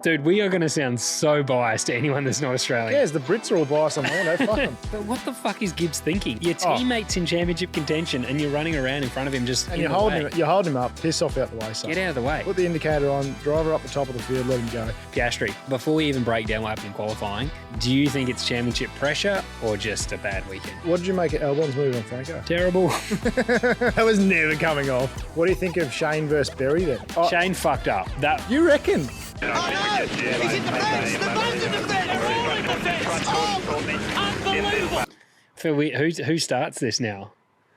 Dude, we are going to sound so biased to anyone that's not Australian. Yes, the Brits are all biased on Orlando. Fuck them. But what the fuck is Gibbs thinking? Your teammate's in championship contention and you're running around in front of him just And you're holding him up, piss off out the way, son. Get out of the way. Put the indicator on, driver up the top of the field, let him go. Piastri, before we even break down what happened in qualifying, do you think it's championship pressure or just a bad weekend? What did you make of Albon's move on Franco? Terrible. That was never coming off. What do you think of Shane versus Berry then? Oh, Shane fucked up. That you reckon? Oh no! He's in defence! The both in defence! They're all in defence! Oh, unbelievable! So who starts this now?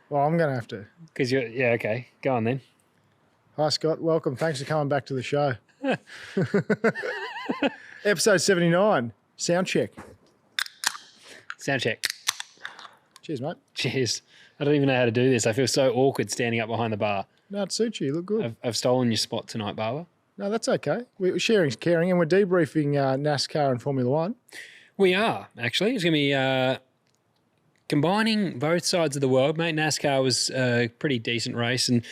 Well, I'm going to have to. Because you're, yeah, okay. Go on then. Hi, Scott. Welcome. Thanks for coming back to the show. Episode 79. Sound check. Sound check. Cheers, mate. Cheers. I don't even know how to do this. I feel so awkward standing up behind the bar. No, it suits you. You look good. I've stolen your spot tonight, Barber. No, that's okay. We're sharing's caring, and we're debriefing NASCAR and Formula One. We are, actually. It's going to be combining both sides of the world, mate. NASCAR was a pretty decent race, and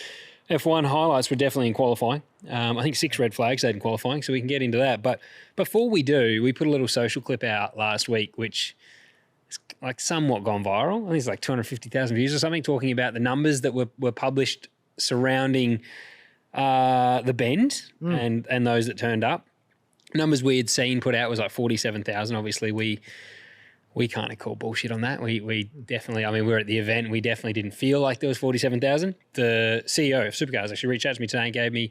F1 highlights were definitely in qualifying. I think 6 red flags had in qualifying, so we can get into that. But before we do, we put a little social clip out last week, which is like somewhat gone viral. I think it's like 250,000 views or something, talking about the numbers that were published surrounding the bend and those that turned up. Numbers we had seen put out was like 47,000. Obviously, we can't call bullshit on that. We definitely, I mean, we were at the event. We definitely didn't feel like there was 47,000. The CEO of Supercars actually reached out to me today and gave me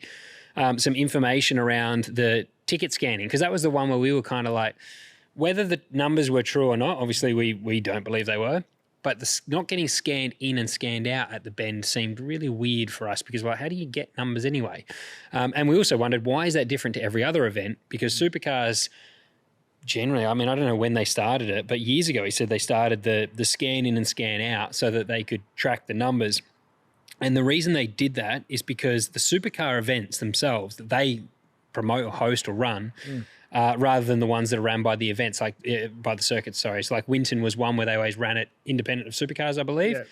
some information around the ticket scanning, because that was the one where we were kind of like, whether the numbers were true or not, obviously we don't believe they were, but not getting scanned in and scanned out at the bend seemed really weird for us, because, well, how do you get numbers anyway? And we also wondered, why is that different to every other event? Because Supercars generally, I mean, I don't know when they started it, but years ago he said they started the scan in and scan out so that they could track the numbers. And the reason they did that is because the Supercar events themselves that they promote or host or run, rather than the ones that are ran by the events, like by the circuits, sorry. So like Winton was one where they always ran it independent of Supercars, I believe. Yeah.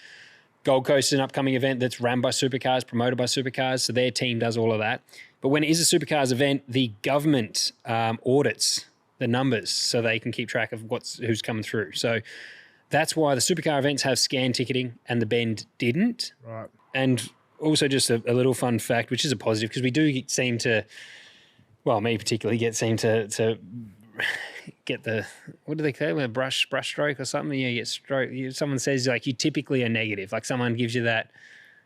Gold Coast is an upcoming event that's ran by Supercars, promoted by Supercars, so their team does all of that. But when it is a Supercars event, the government audits the numbers so they can keep track of who's coming through. So that's why the Supercar events have scan ticketing and the bend didn't. Right. And also just a little fun fact, which is a positive, because we do seem to, well, me particularly, seem to get the, what do they call it, a brush stroke or something? You get stroke. Someone says like you typically are negative, like someone gives you that.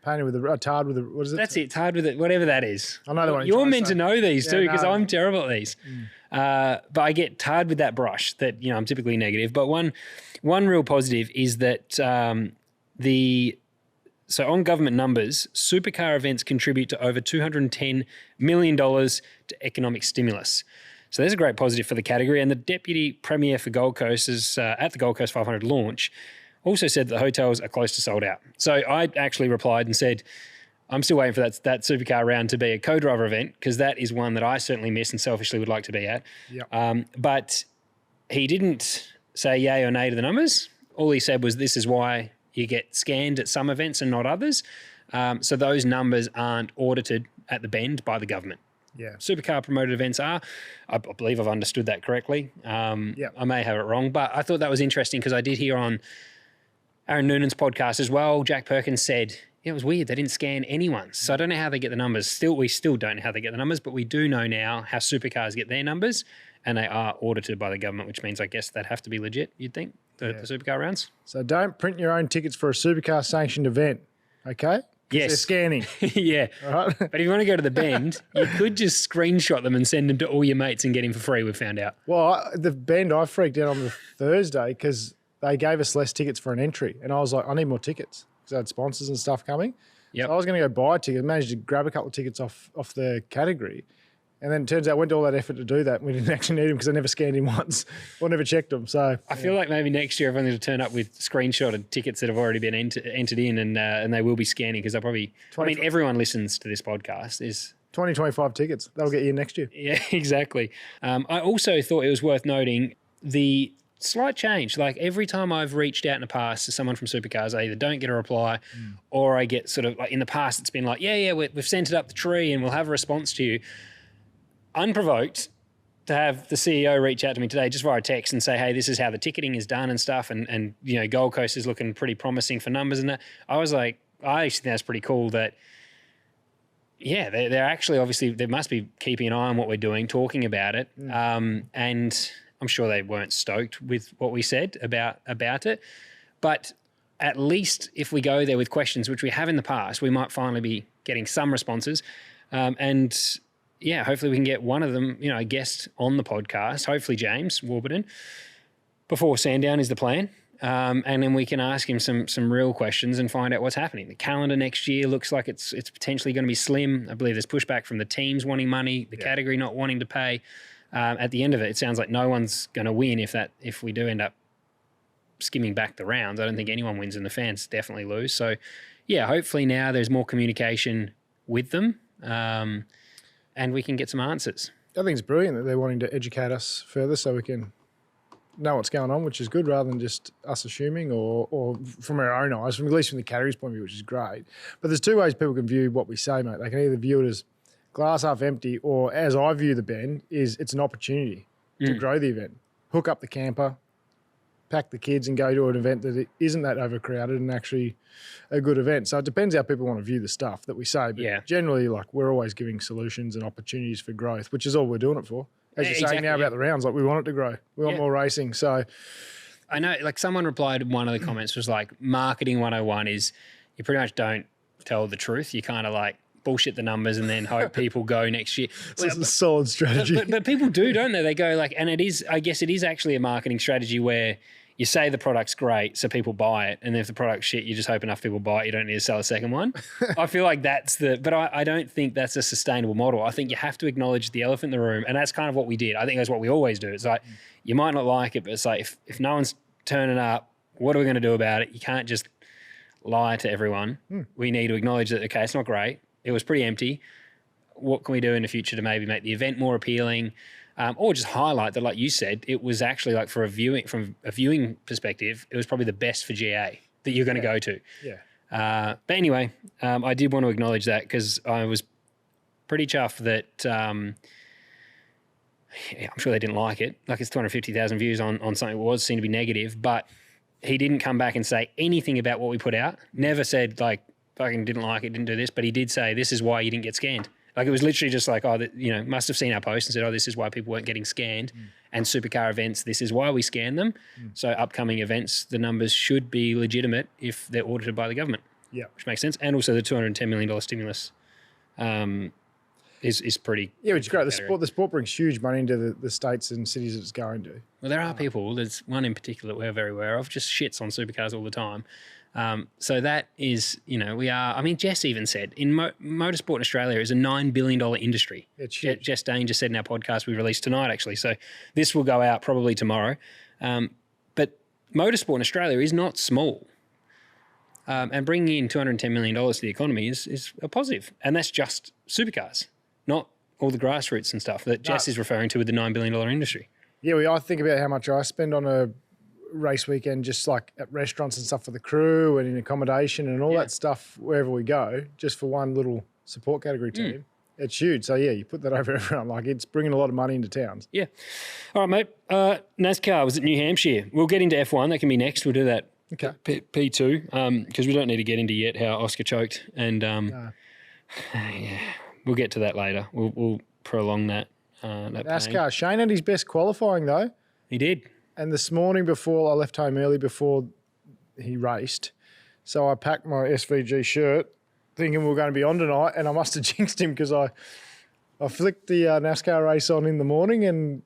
Painted with a tarred with a, what is it? That's it, tarred with it, whatever that is. I know the one you're meant to know these too, because no. I'm terrible at these. But I get tarred with that brush that, you know, I'm typically negative. But one real positive is that so on government numbers, Supercar events contribute to over $210 million to economic stimulus. So there's a great positive for the category. And the Deputy Premier for Gold Coast is at the Gold Coast 500 launch also said that the hotels are close to sold out. So I actually replied and said, I'm still waiting for that Supercar round to be a co-driver event, because that is one that I certainly miss and selfishly would like to be at. Yep. But he didn't say yay or nay to the numbers. All he said was this is why you get scanned at some events and not others. So those numbers aren't audited at the bend by the government. Yeah. Supercar promoted events are. I believe I've understood that correctly. I may have it wrong, but I thought that was interesting, because I did hear on Aaron Noonan's podcast as well, Jack Perkins said, it was weird, they didn't scan anyone. So I don't know how they get the numbers. We still don't know how they get the numbers, but we do know now how Supercars get their numbers, and they are audited by the government, which means I guess they'd have to be legit, you'd think, the Supercar rounds. So don't print your own tickets for a Supercar sanctioned event, okay? Yes. They're scanning. Yeah. All right. But if you want to go to the bend, you could just screenshot them and send them to all your mates and get them for free, we've found out. Well, the bend, I freaked out on the Thursday because they gave us less tickets for an entry. And I was like, I need more tickets, because I had sponsors and stuff coming. Yep. So I was going to go buy a ticket, managed to grab a couple of tickets off the category. And then it turns out I went to all that effort to do that, and we didn't actually need them because I never scanned in once or never checked them. So I feel like maybe next year everyone's going to turn up with screenshotted tickets that have already been entered in, and they will be scanning, because they'll probably, I mean, everyone listens to this podcast. Is 2025 tickets. That'll get you next year. Yeah, exactly. I also thought it was worth noting the slight change. Like every time I've reached out in the past to someone from Supercars, I either don't get a reply or I get sort of like, in the past it's been like, we've sent it up the tree and we'll have a response to you. Unprovoked, to have the CEO reach out to me today just via text and say, hey, this is how the ticketing is done and stuff. And you know, Gold Coast is looking pretty promising for numbers and that. I was like, I actually think that's pretty cool that, yeah, they're actually obviously, they must be keeping an eye on what we're doing, talking about it. And I'm sure they weren't stoked with what we said about it. But at least if we go there with questions, which we have in the past, we might finally be getting some responses. And yeah, hopefully we can get one of them, you know, a guest on the podcast, hopefully James Warburton, before Sandown is the plan. And then we can ask him some real questions and find out what's happening. The calendar next year looks like it's potentially going to be slim. I believe there's pushback from the teams wanting money, the category not wanting to pay. At the end of it, it sounds like no one's going to win if we do end up skimming back the rounds. I don't think anyone wins and the fans definitely lose. So, yeah, hopefully now there's more communication with them. And we can get some answers. I think it's brilliant that they're wanting to educate us further so we can know what's going on, which is good, rather than just us assuming or from our own eyes, at least from the category's point of view, which is great. But there's two ways people can view what we say, mate. They can either view it as glass half empty, or as I view the bend, is it's an opportunity to grow the event. Hook up the camper, pack the kids and go to an event that it isn't that overcrowded and actually a good event. So it depends how people want to view the stuff that we say. But generally, like, we're always giving solutions and opportunities for growth, which is all we're doing it for. As you're saying now about the rounds, like, we want it to grow. We want more racing. So I know, like, someone replied, one of the comments was like, marketing 101 is you pretty much don't tell the truth. You kind of like bullshit the numbers and then hope people go next year. It's a solid strategy. But people do, don't they? They go like, and it is, I guess it is actually a marketing strategy where you say the product's great, so people buy it. And if the product's shit, you just hope enough people buy it. You don't need to sell a second one. I feel like but I don't think that's a sustainable model. I think you have to acknowledge the elephant in the room. And that's kind of what we did. I think that's what we always do. It's like, you might not like it, but it's like, if no one's turning up, what are we going to do about it? You can't just lie to everyone. We need to acknowledge that, okay, it's not great. It was pretty empty. What can we do in the future to maybe make the event more appealing? Or just highlight that, like you said, it was actually, like, from a viewing perspective, it was probably the best for GA that you're going to go to. Yeah. But anyway, I did want to acknowledge that because I was pretty chuffed that I'm sure they didn't like it. Like, it's 250,000 views on something that was seen to be negative, but he didn't come back and say anything about what we put out. Never said, like, fucking didn't like it, didn't do this, but he did say, this is why you didn't get scanned. Like, it was literally just like, must have seen our post and said, this is why people weren't getting scanned. And supercar events, this is why we scan them. So upcoming events, the numbers should be legitimate if they're audited by the government. Yeah. Which makes sense. And also the $210 million stimulus is pretty... Yeah, which is great. The sport brings huge money into the states and cities that it's going to. Well, there are people, there's one in particular that we're very aware of, just shits on supercars all the time. So that is, Jess even said, in motorsport in Australia is a $9 billion industry. It's huge. Jess Dane just said in our podcast we released tonight, actually. So this will go out probably tomorrow. But motorsport in Australia is not small. And bringing in $210 million to the economy is a positive. And that's just supercars, not all the grassroots and stuff that Jess is referring to with the $9 billion industry. Yeah, I think about how much I spend on a race weekend, just like at restaurants and stuff for the crew and in accommodation and all that stuff wherever we go, just for one little support category team. It's huge. So, yeah, you put that over everyone. Like, it's bringing a lot of money into towns. Yeah. All right, mate. NASCAR was at New Hampshire. We'll get into F1. That can be next. We'll do that. Okay. P2, because we don't need to get into yet how Oscar choked. And, we'll get to that later. We'll prolong that. NASCAR. Pain. Shane had his best qualifying, though. He did. And this morning before I left home early before he raced, so I packed my SVG shirt thinking we were going to be on tonight, and I must have jinxed him because I flicked the NASCAR race on in the morning and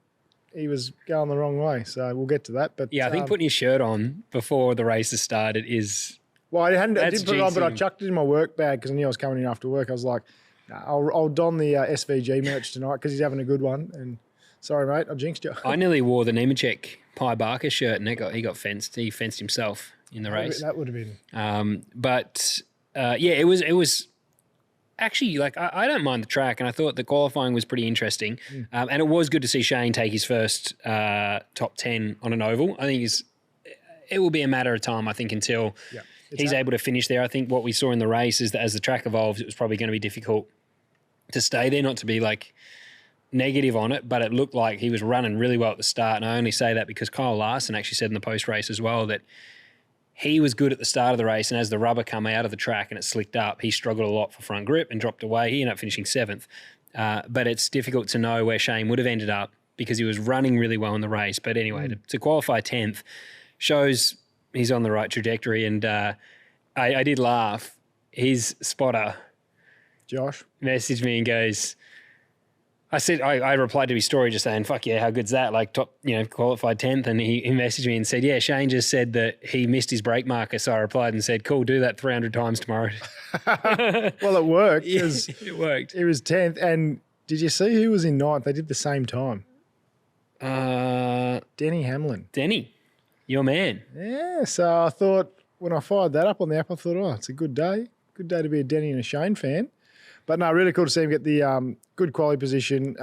he was going the wrong way. So we'll get to that. But yeah, I think putting his shirt on before the races started is... Well, I didn't put it on, but I chucked it in my work bag because I knew I was coming in after work. I was like, nah, I'll don the SVG merch tonight because he's having a good one. And sorry, mate, I jinxed you. I nearly wore the Nemechek Pi Barker shirt and he got fenced. He fenced himself in the race. That would have been. It was actually, like, I don't mind the track, and I thought the qualifying was pretty interesting. And it was good to see Shane take his first top 10 on an oval. I think it will be a matter of time, I think, until he's able to finish there. I think what we saw in the race is that as the track evolves, it was probably going to be difficult to stay there, not to be like negative on it, but it looked like he was running really well at the start. And I only say that because Kyle Larson actually said in the post-race as well that he was good at the start of the race, and as the rubber come out of the track and it slicked up, he struggled a lot for front grip and dropped away. He ended up finishing 7th. But it's difficult to know where Shane would have ended up because he was running really well in the race. But anyway, to qualify 10th shows he's on the right trajectory. And I did laugh. His spotter, Josh, messaged me and goes, I replied to his story just saying, fuck yeah, how good's that? Like top, qualified 10th. And he messaged me and said, yeah, Shane just said that he missed his brake marker. So I replied and said, cool, do that 300 times tomorrow. Well, it worked. Yeah, it worked. He was 10th. And did you see who was in 9th? They did the same time. Denny Hamlin. Denny, your man. Yeah, so I thought when I fired that up on the app, I thought, oh, it's a good day. Good day to be a Denny and a Shane fan. But no, really cool to see him get the good quality position.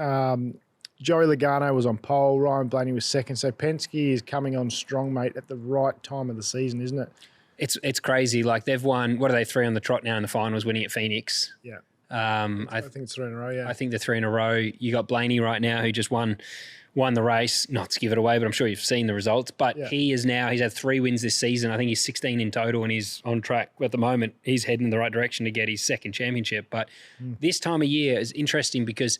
Joey Logano was on pole. Ryan Blaney was second. So Penske is coming on strong, mate, at the right time of the season, isn't it? It's crazy. Like they've won, what are they, 3 on the trot now in the finals, winning at Phoenix. Yeah. I think it's 3 in a row, yeah. I think they're 3 in a row. You got Blaney right now who just won the race, not to give it away, but I'm sure you've seen the results. But he's had 3 wins this season. I think he's 16 in total and he's on track at the moment. He's heading in the right direction to get his 2nd championship. But this time of year is interesting because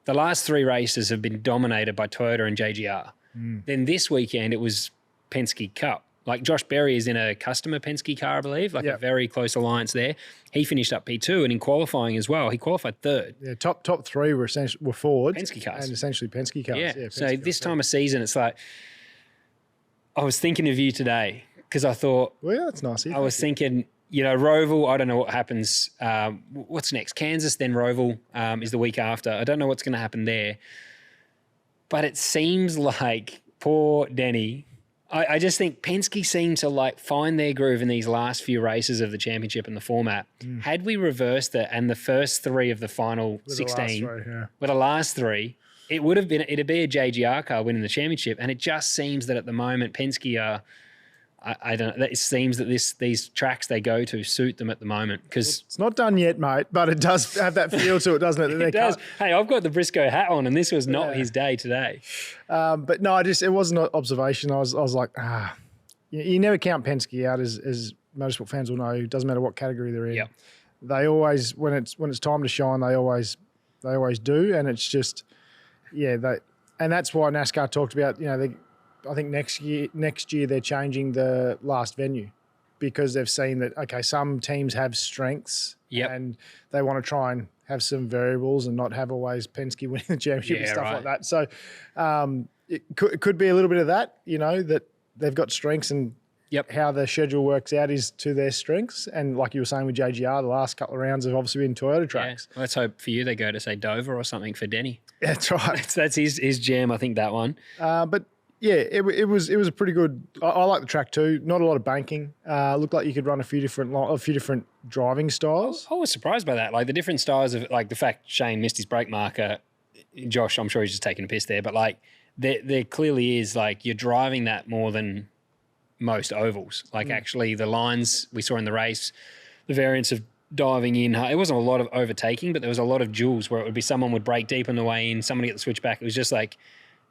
the last 3 races have been dominated by Toyota and JGR. Then this weekend it was Penske Cup. Like Josh Berry is in a customer Penske car, I believe, like a very close alliance there. He finished up P2 and in qualifying as well, he qualified 3rd. Yeah, top 3 were Fords. Penske cars. And essentially Penske cars. Yeah, Penske so cars, this time of season, it's like, I was thinking of you today because I thought, well, yeah, that's nice. I was thinking, Roval, I don't know what happens. What's next? Kansas, then Roval is the week after. I don't know what's going to happen there. But it seems like poor Denny, I just think Penske seem to find their groove in these last few races of the championship and the format. Had we reversed it and the first 3 of the final 16 were the last 3, it'd be a JGR car winning the championship. And it just seems that at the moment Penske are, I don't know, it seems that these tracks they go to suit them at the moment because it's not done yet, mate, but it does have that feel to it, doesn't it? It does. Hey, I've got the Briscoe hat on and this was not his day today. But no, it wasn't an observation. I was like, you never count Penske out as motorsport fans will know. It doesn't matter what category they're in. Yep. They always, when it's time to shine, they always do. And it's just, and that's why NASCAR talked about, I think next year they're changing the last venue because they've seen that, okay, some teams have strengths and they want to try and have some variables and not have always Penske winning the championship and stuff like that. So it could be a little bit of that, that they've got strengths and how the schedule works out is to their strengths. And like you were saying with JGR, the last couple of rounds have obviously been Toyota tracks. Well, let's hope for you they go to, say, Dover or something for Denny. That's right. That's his jam, I think, that one. But yeah, it was a pretty good. I like the track too. Not a lot of banking. Looked like you could run a few different driving styles. I was surprised by that. Like the different styles of the fact Shane missed his brake marker. Josh, I'm sure he's just taking a piss there, but there clearly is you're driving that more than most ovals. Actually, the lines we saw in the race, the variance of diving in. It wasn't a lot of overtaking, but there was a lot of duels where it would be someone would brake deep on the way in, somebody at the switchback. It was just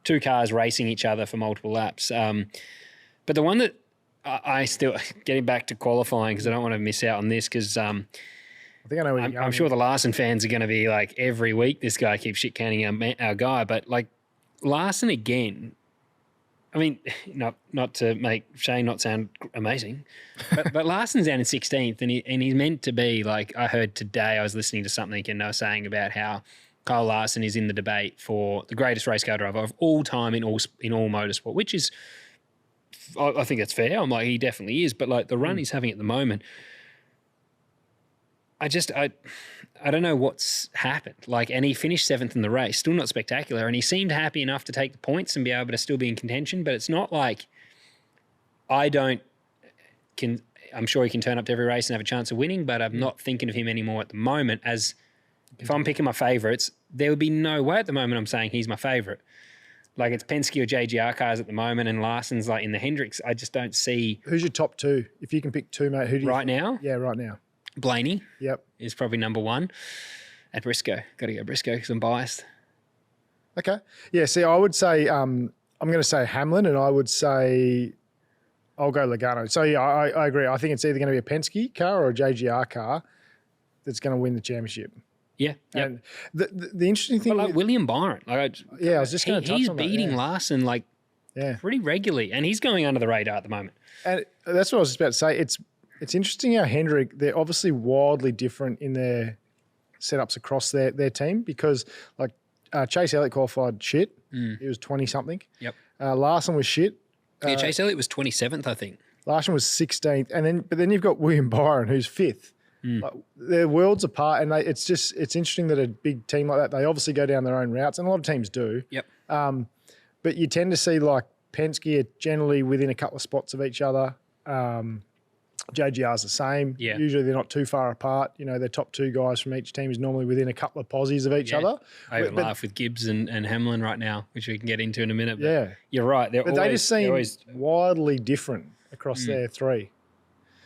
2 cars racing each other for multiple laps. But the one that I still, getting back to qualifying, because I don't want to miss out on this, because I think I know where I'm sure the Larson fans are going to be every week, this guy keeps shit-canning our guy. But Larson again, I mean, not to make Shane not sound amazing, but Larson's down in 16th and he's meant to be, I heard today, I was listening to something and they were saying about how Kyle Larson is in the debate for the greatest race car driver of all time in all motorsport, which is, I think that's fair. I'm he definitely is. But the run he's having at the moment, I don't know what's happened. And he finished 7th in the race, still not spectacular. And he seemed happy enough to take the points and be able to still be in contention. But it's not I'm sure he can turn up to every race and have a chance of winning, but I'm not thinking of him anymore at the moment as, if I'm picking my favourites, there would be no way at the moment I'm saying he's my favourite. It's Penske or JGR cars at the moment and Larson's in the Hendricks. I just don't see. Who's your top 2? If you can pick 2, mate, who do you Right now? Yeah, right now. Blaney. Yep. Is probably number 1 at Briscoe. Got to go Briscoe because I'm biased. Okay. Yeah, see, I would say I'm going to say Hamlin, and I would say I'll go Logano. So, yeah, I agree. I think it's either going to be a Penske car or a JGR car that's going to win the championship. Yeah. Yep. And the interesting thing... But like William Byron. Like, I was just going to touch he's on that. beating Larson like pretty regularly, and he's going under the radar at the moment. And that's what I was just about to say. It's interesting how Hendrick, they're obviously wildly different in their setups across their team because like Chase Elliott qualified shit. He was 20-something. Yep. Larson was shit. Yeah, Chase Elliott was 27th, I think. Larson was 16th. But then you've got William Byron, who's 5th. Like, they're worlds apart, and it's interesting that a big team like that, they obviously go down their own routes, and a lot of teams do. Yep. But you tend to see like Penske are generally within a couple of spots of each other. JGR's the same. Yeah. Usually they're not too far apart. You know, their top 2 guys from each team is normally within a couple of posies of each other. I even laugh with Gibbs and Hamlin right now, which we can get into in a minute. But yeah. You're right. They just seem wildly different across their 3.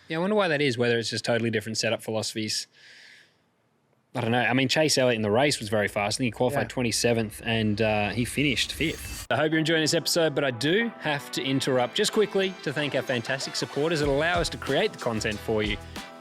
Yeah, I wonder why that is, whether it's just totally different setup philosophies. I don't know. I mean, Chase Elliott in the race was very fast. I think he qualified 27th and he finished 5th. I hope you're enjoying this episode, but I do have to interrupt just quickly to thank our fantastic supporters that allow us to create the content for you.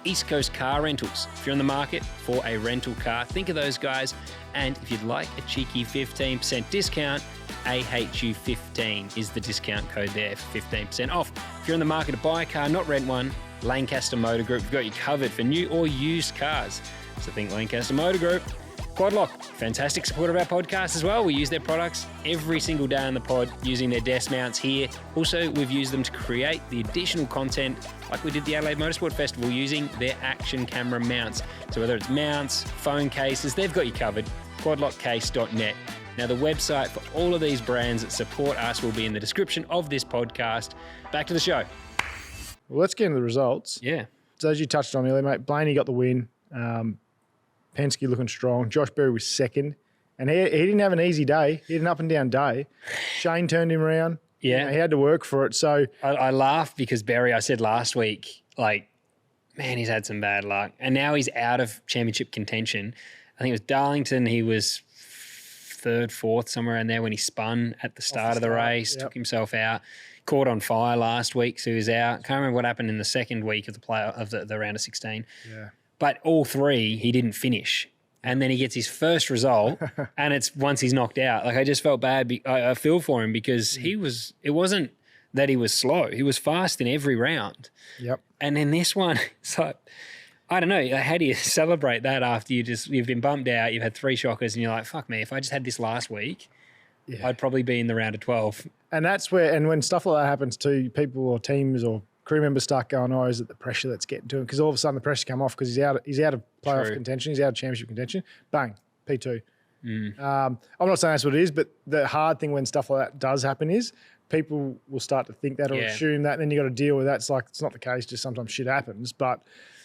East Coast Car Rentals. If you're in the market for a rental car, think of those guys. And if you'd like a cheeky 15% discount, AHU15 is the discount code there for 15% off. If you're in the market to buy a car, not rent one, Lancaster Motor Group, we've got you covered for new or used cars. So think Lancaster Motor Group. Quadlock, fantastic supporter of our podcast as well. We use their products every single day on the pod using their desk mounts here. Also, we've used them to create the additional content like we did the Adelaide Motorsport Festival using their action camera mounts. So whether it's mounts, phone cases, they've got you covered. Quadlockcase.net. Now, the website for all of these brands that support us will be in the description of this podcast. Back to the show. Well, let's get into the results. Yeah. So as you touched on earlier, mate, Blaney got the win. Penske looking strong. Josh Berry was second. And he didn't have an easy day. He had an up and down day. Shane turned him around. Yeah. You know, he had to work for it. So I laughed because Berry, I said last week, like, man, he's had some bad luck. And now he's out of championship contention. I think it was Darlington. He was 3rd, 4th, somewhere in there when he spun at the start of the race, took himself out. Caught on fire last week, so he was out. Can't remember what happened in the second week of the round of 16. Yeah. But all 3, he didn't finish. And then he gets his first result, and it's once he's knocked out. Like, I just felt bad. I feel for him because it wasn't that he was slow. He was fast in every round. Yep. And then this one, it's like, I don't know, how do you celebrate that after you've been bumped out, you've had 3 shockers, and you're like, fuck me, if I just had this last week, I'd probably be in the round of 12. And that's where, and when stuff like that happens to people or teams or crew members start going, oh, is it the pressure that's getting to him? Because all of a sudden the pressure come off because he's out of playoff contention, he's out of championship contention. Bang, P2. I'm not saying that's what it is, but the hard thing when stuff like that does happen is people will start to think that or assume that, and then you got to deal with that. It's like, it's not the case, just sometimes shit happens. But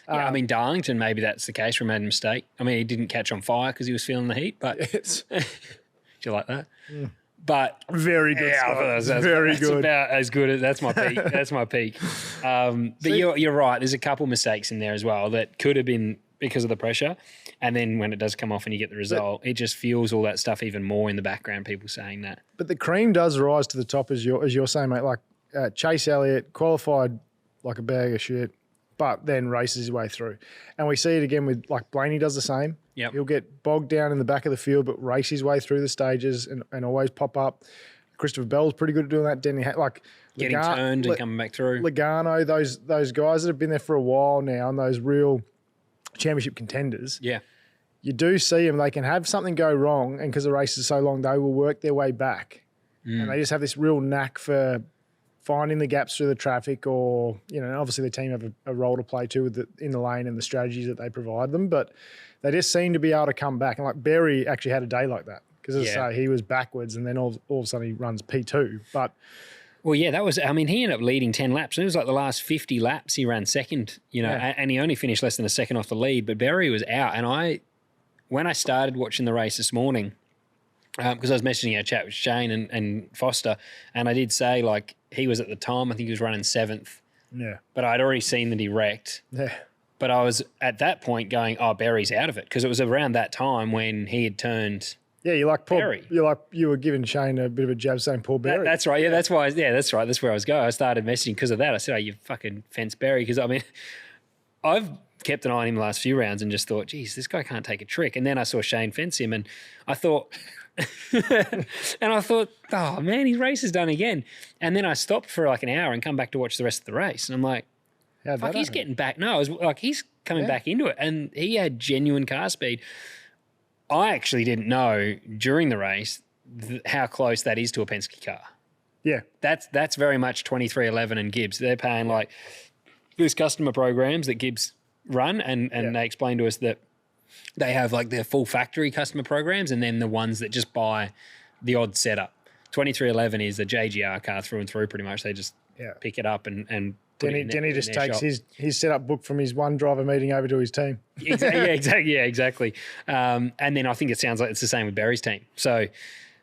yeah, I mean, Darlington, maybe that's the case where he made a mistake. I mean, he didn't catch on fire because he was feeling the heat, but do you like that? But very good. Yeah, that's very good. About as good as that's my peak. That's my peak. But you're right. There's a couple mistakes in there as well that could have been because of the pressure, and then when it does come off and you get the result, it just fuels all that stuff even more in the background. People saying that. But the cream does rise to the top, as you're saying, mate. Like Chase Elliott qualified like a bag of shit, but then races his way through, and we see it again with like Blaney does the same. Yep. He'll get bogged down in the back of the field, but race his way through the stages and always pop up. Christopher Bell's pretty good at doing that. Denny, getting turned and coming back through. Logano, those guys that have been there for a while now, and those real championship contenders. Yeah. You do see them. They can have something go wrong, and because the race is so long, they will work their way back. And they just have this real knack for finding the gaps through the traffic, or, you know, obviously the team have a role to play too in the lane and the strategies that they provide them, but they just seem to be able to come back. And like Berry actually had a day like that because, as I say, he was backwards and then all of a sudden he runs P2. But well, yeah, that was, I mean, he ended up leading 10 laps. It was like the last 50 laps he ran second, you know, and he only finished less than a second off the lead, but Berry was out. And when I started watching the race this morning, because I was messaging our chat with Shane and Foster, and I did say, like, he was at the time, I think he was running 7th. Yeah. But I'd already seen that he wrecked. Yeah. But I was at that point going, oh, Berry's out of it, because it was around that time when he had turned Yeah, you Berry. you were giving Shane a bit of a jab saying Paul Berry. That's right. Yeah, that's why. Yeah, that's right. That's where I was going. I started messaging because of that. I said, "Oh, you fucking fence Berry," because I mean, I've kept an eye on him the last few rounds and just thought, geez, this guy can't take a trick. And then I saw Shane fence him, and I thought, oh man, his race is done again. And then I stopped for like an hour and come back to watch the rest of the race, and I'm like, fuck, he's getting back. No, I was like, he's coming back into it, and he had genuine car speed. I actually didn't know during the race how close that is to a Penske car. Yeah. That's very much 2311 and Gibbs. They're paying like these customer programs that Gibbs run, and they explain to us that they have like their full factory customer programs and then the ones that just buy the odd setup. 2311 is a JGR car through and through pretty much. They just pick it up and Denny just takes his setup book from his one driver meeting over to his team. Exactly. And then I think it sounds like it's the same with Berry's team. So,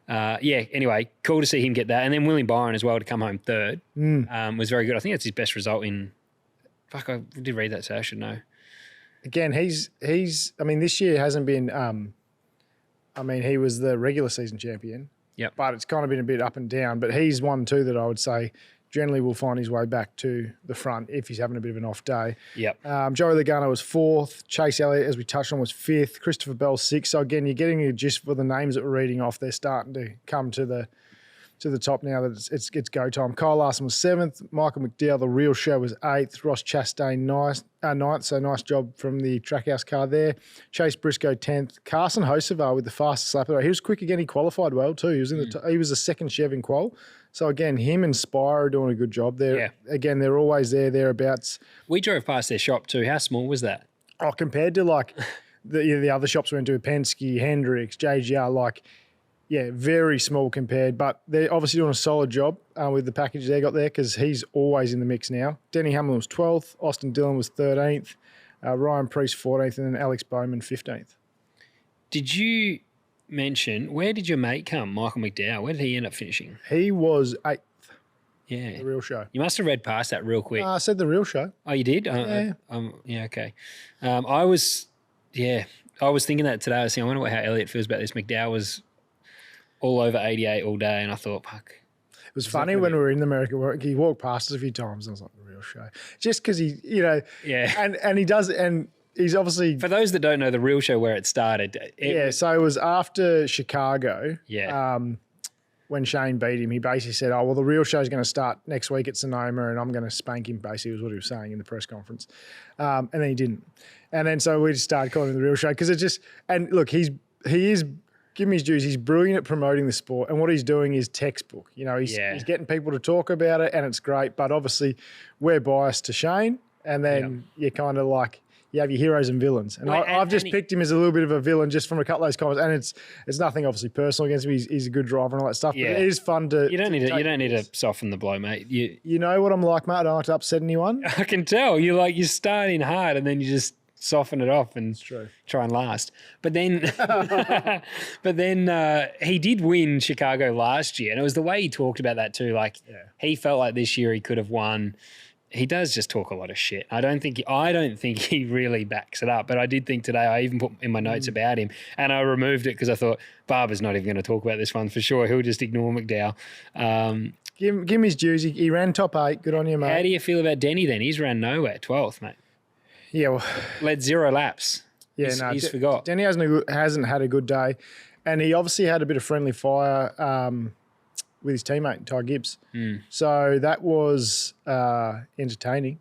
anyway, cool to see him get that. And then William Byron as well to come home third was very good. I think that's his best result in – fuck, I did read that, so I should know. Again, he's I mean, this year hasn't been he was the regular season champion. Yep. But it's kind of been a bit up and down. But he's one too that I would say – generally will find his way back to the front if he's having a bit of an off day. Yep. Joey Logano was fourth. Chase Elliott, as we touched on, was fifth. Christopher Bell, sixth. So, again, you're getting a gist for the names that we're reading off. They're starting to come to the top now that it's go time. Kyle Larson was seventh. Michael McDowell, the real show, was eighth. Ross Chastain, ninth. So, nice job from the Trackhouse car there. Chase Briscoe, 10th. Carson Hocevar with the fastest lap of the race. He was quick again. He qualified well too. He was he was the second Chev in qual. So, again, him and Spire are doing a good job there. Yeah. Again, they're always thereabouts. We drove past their shop too. How small was that? Oh, compared to like the other shops we went to, Penske, Hendricks, JGR, very small compared. But they're obviously doing a solid job with the package they got there because he's always in the mix now. Denny Hamlin was 12th. Austin Dillon was 13th. Ryan Preece 14th. And then Alex Bowman 15th. Did you mention, where did your mate come, Michael McDowell? Where did he end up finishing? He was 8th. Yeah. The real show. You must have read past that real quick. I said the real show. Oh, you did? Yeah. Okay. I was thinking that today. I was thinking, I wonder how Elliott feels about this. McDowell was all over 88 all day, and I thought, fuck. It was funny when we were in America. He walked past us a few times, and I was like, the real show. Just because he, and he does, and he's obviously... For those that don't know the real show where it started. So it was after Chicago. Yeah. When Shane beat him, he basically said, oh, well, the real show's going to start next week at Sonoma and I'm going to spank him, basically was what he was saying in the press conference. And then he didn't. And then so we just started calling him the real show because it just... And look, he is... Give me his dues. He's brilliant at promoting the sport, and what he's doing is textbook. He's getting people to talk about it, and it's great. But obviously, we're biased to Shane, and then you're kind of like you have your heroes and villains. And I've just picked him as a little bit of a villain just from a couple of those comments. And it's nothing obviously personal against him. He's a good driver and all that stuff. Yeah. But it is fun to. You don't need to soften the blow, mate. You know what I'm like, mate. I don't like to upset anyone. I can tell. You start in hard, and then you just soften it off and try and last. But then he did win Chicago last year, and it was the way he talked about that too. He felt like this year he could have won. He does just talk a lot of shit. I don't think he really backs it up. But I did think today, I even put in my notes about him, and I removed it because I thought Barber's not even going to talk about this one for sure. He'll just ignore McDowell. Give him his dues. He ran top 8. Good on you, mate. How do you feel about Denny then? He's ran nowhere, 12th, mate. Yeah, well, led 0 laps. Yeah, he's forgot. Denny hasn't had a good day, and he obviously had a bit of friendly fire with his teammate Ty Gibbs. So that was entertaining.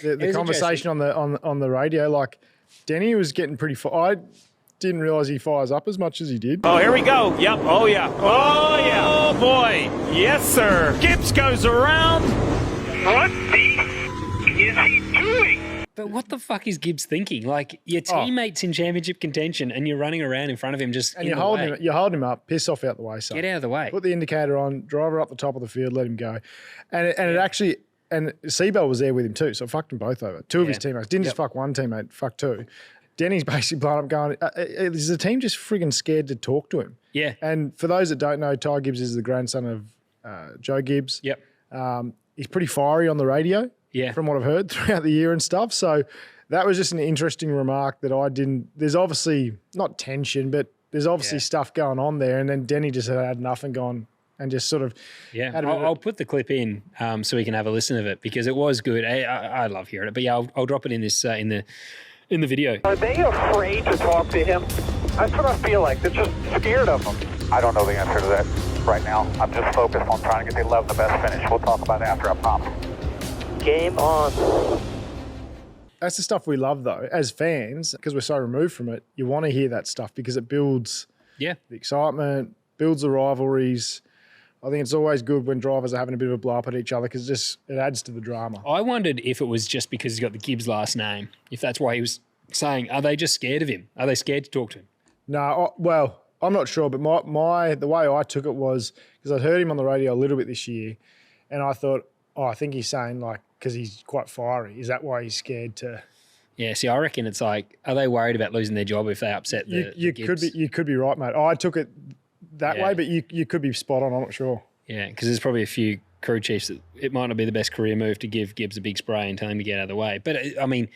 The conversation on the radio, like Denny was getting pretty. I didn't realise he fires up as much as he did. Oh, here we go. Yep. Oh yeah. Oh yeah. Oh boy. Yes, sir. Gibbs goes around. What the is he doing? But what the fuck is Gibbs thinking? Like, your teammate's in championship contention and you're running around in front of him just you're holding him up, piss off out the way, son. Get out of the way. Put the indicator on, driver up the top of the field, let him go. And it actually, and Seabell was there with him too, so it fucked them both over. Two of his teammates. Didn't just fuck one teammate, fuck two. Denny's basically blown up going, is the team just frigging scared to talk to him? Yeah. And for those that don't know, Ty Gibbs is the grandson of Joe Gibbs. Yep. He's pretty fiery on the radio. Yeah. From what I've heard throughout the year and stuff. So that was just an interesting remark that I didn't – there's obviously not tension, but there's obviously stuff going on there. And then Denny just had enough and gone and just sort of I'll put the clip in so we can have a listen of it because it was good. I love hearing it, but yeah, I'll drop it in this in the video. Are they afraid to talk to him? That's what I feel like. They're just scared of him. I don't know the answer to that right now. I'm just focused on trying to get the 11 the best finish. We'll talk about it after, I promise. Game on. That's the stuff we love, though, as fans, because we're so removed from it. You want to hear that stuff because it builds the excitement, builds the rivalries. I think it's always good when drivers are having a bit of a blow up at each other because it adds to the drama. I wondered if it was just because he's got the Gibbs last name, if that's why he was saying, are they just scared of him? Are they scared to talk to him? No, well, I'm not sure, but the way I took it was because I'd heard him on the radio a little bit this year, and I thought, I think he's saying because he's quite fiery. Is that why he's scared to? Yeah, see, I reckon it's like, are they worried about losing their job if they upset the Gibbs? You could be right, mate. I took it that way, but you could be spot on. I'm not sure. Yeah, because there's probably a few crew chiefs that it might not be the best career move to give Gibbs a big spray and tell him to get out of the way. But I mean,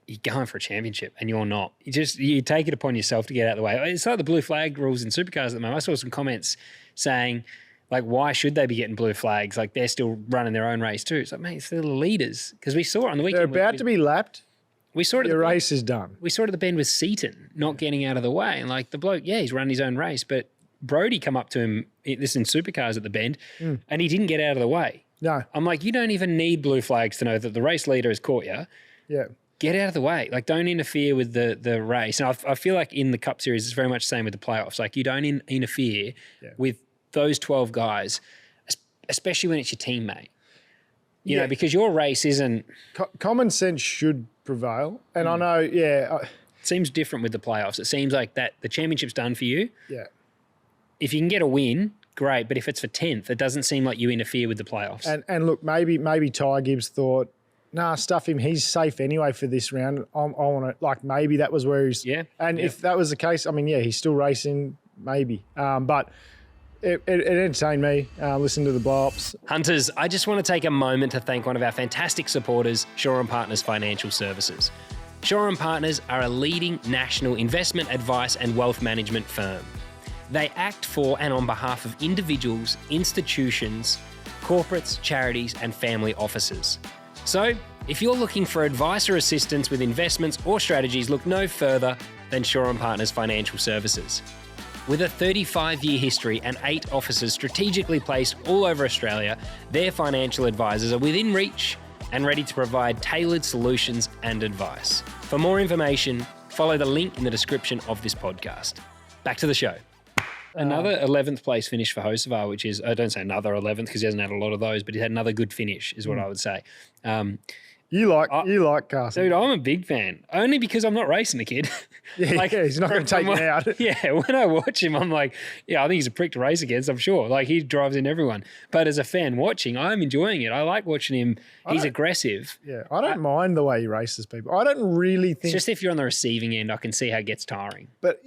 you're going for a championship and you're not. You take it upon yourself to get out of the way. It's like the blue flag rules in Supercars at the moment. I saw some comments saying, like, why should they be getting blue flags? Like, they're still running their own race too. It's like, mate, it's the leaders. Because we saw it on the weekend. They're about to be lapped. We saw it. The race is done. We saw it at the bend with Seaton not getting out of the way. And like the bloke, he's running his own race, but Brody come up to him, this in Supercars at the bend, and he didn't get out of the way. No. I'm like, you don't even need blue flags to know that the race leader has caught you. Yeah. Get out of the way. Like, don't interfere with the race. And I feel like in the Cup Series, it's very much the same with the playoffs. Like, you don't interfere with those 12 guys, especially when it's your teammate. You know, because your race isn't... Common sense should prevail. And I know, it seems different with the playoffs. It seems like that the championship's done for you. Yeah. If you can get a win, great. But if it's for 10th, it doesn't seem like you interfere with the playoffs. And look, maybe Ty Gibbs thought, nah, stuff him. He's safe anyway for this round. I want to, like, maybe that was where he's... Yeah. And if that was the case, I mean, he's still racing, maybe. But it entertained me, listening to the blow-ups. Hunters, I just want to take a moment to thank one of our fantastic supporters, Shaw & Partners Financial Services. Shaw & Partners are a leading national investment advice and wealth management firm. They act for and on behalf of individuals, institutions, corporates, charities, and family offices. So, if you're looking for advice or assistance with investments or strategies, look no further than Shaw & Partners Financial Services. With a 35-year history and 8 offices strategically placed all over Australia, their financial advisors are within reach and ready to provide tailored solutions and advice. For more information, follow the link in the description of this podcast. Back to the show. Another 11th place finish for Hocevar, which is, I don't say another 11th because he hasn't had a lot of those, but he had another good finish is what I would say. You like Carson. Dude, I'm a big fan. Only because I'm not racing the kid. He's not going to take me out. Yeah, when I watch him, I'm like, I think he's a prick to race against, I'm sure. Like, he drives in everyone. But as a fan watching, I'm enjoying it. I like watching him. He's aggressive. Yeah, I don't mind the way he races people. I don't really think... It's just if you're on the receiving end, I can see how it gets tiring. But,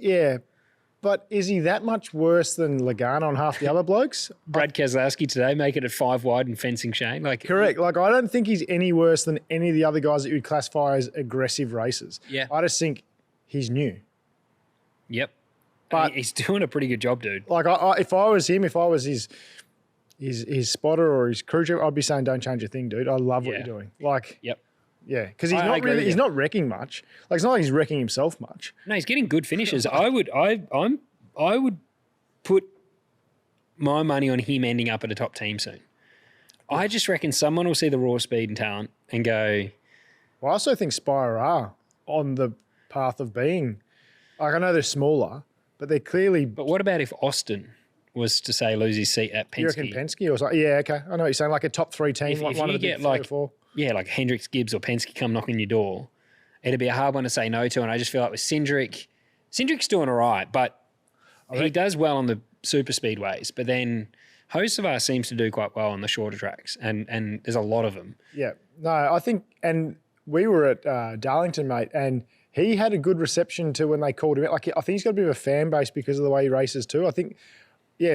But is he that much worse than Lagana on half the other blokes? Brad Keselowski today making it 5 wide and fencing Shane. Correct. Like, I don't think he's any worse than any of the other guys that you'd classify as aggressive racers. Yeah. I just think he's new. Yep. But he's doing a pretty good job, dude. Like, if I was him, if I was his spotter or his crew chief, I'd be saying, don't change a thing, dude. I love what you're doing. Like, yep. Yeah, because he's not wrecking much. Like, it's not like he's wrecking himself much. No, he's getting good finishes. I would put my money on him ending up at a top team soon. I just reckon someone will see the raw speed and talent and go... Well, I also think Spire are on the path of being... Like, I know they're smaller, but they're clearly... But what about if Austin was to, say, lose his seat at Penske? You reckon Penske or something? Yeah, okay. I know what you're saying. Like a top 3 team, if one you of the get big 3 or 4. Yeah, like Hendricks, Gibbs or Penske come knocking your door, it'd be a hard one to say no to. And I just feel like with Cindric's doing all right, but he does well on the super speedways. But then Hocevar seems to do quite well on the shorter tracks, and there's a lot of them. Yeah. No, I think, and we were at Darlington, mate, and he had a good reception to when they called him out. Like, I think he's got a bit of a fan base because of the way he races too. I think,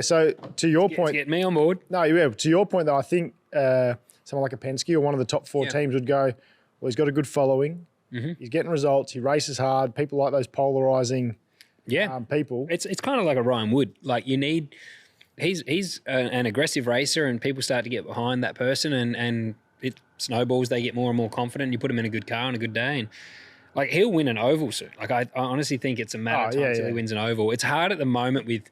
so to your point. Get me on board. No, yeah, to your point though, I think someone like a Penske or one of the top 4 teams would go, well, he's got a good following. Mm-hmm. He's getting results. He races hard. People like those polarising people. It's kind of like a Ryan Wood. Like you need, he's an aggressive racer, and people start to get behind that person, and it snowballs. They get more and more confident. You put them in a good car on a good day, and like he'll win an oval soon. Like I honestly think it's a matter of time until he wins an oval. It's hard at the moment with,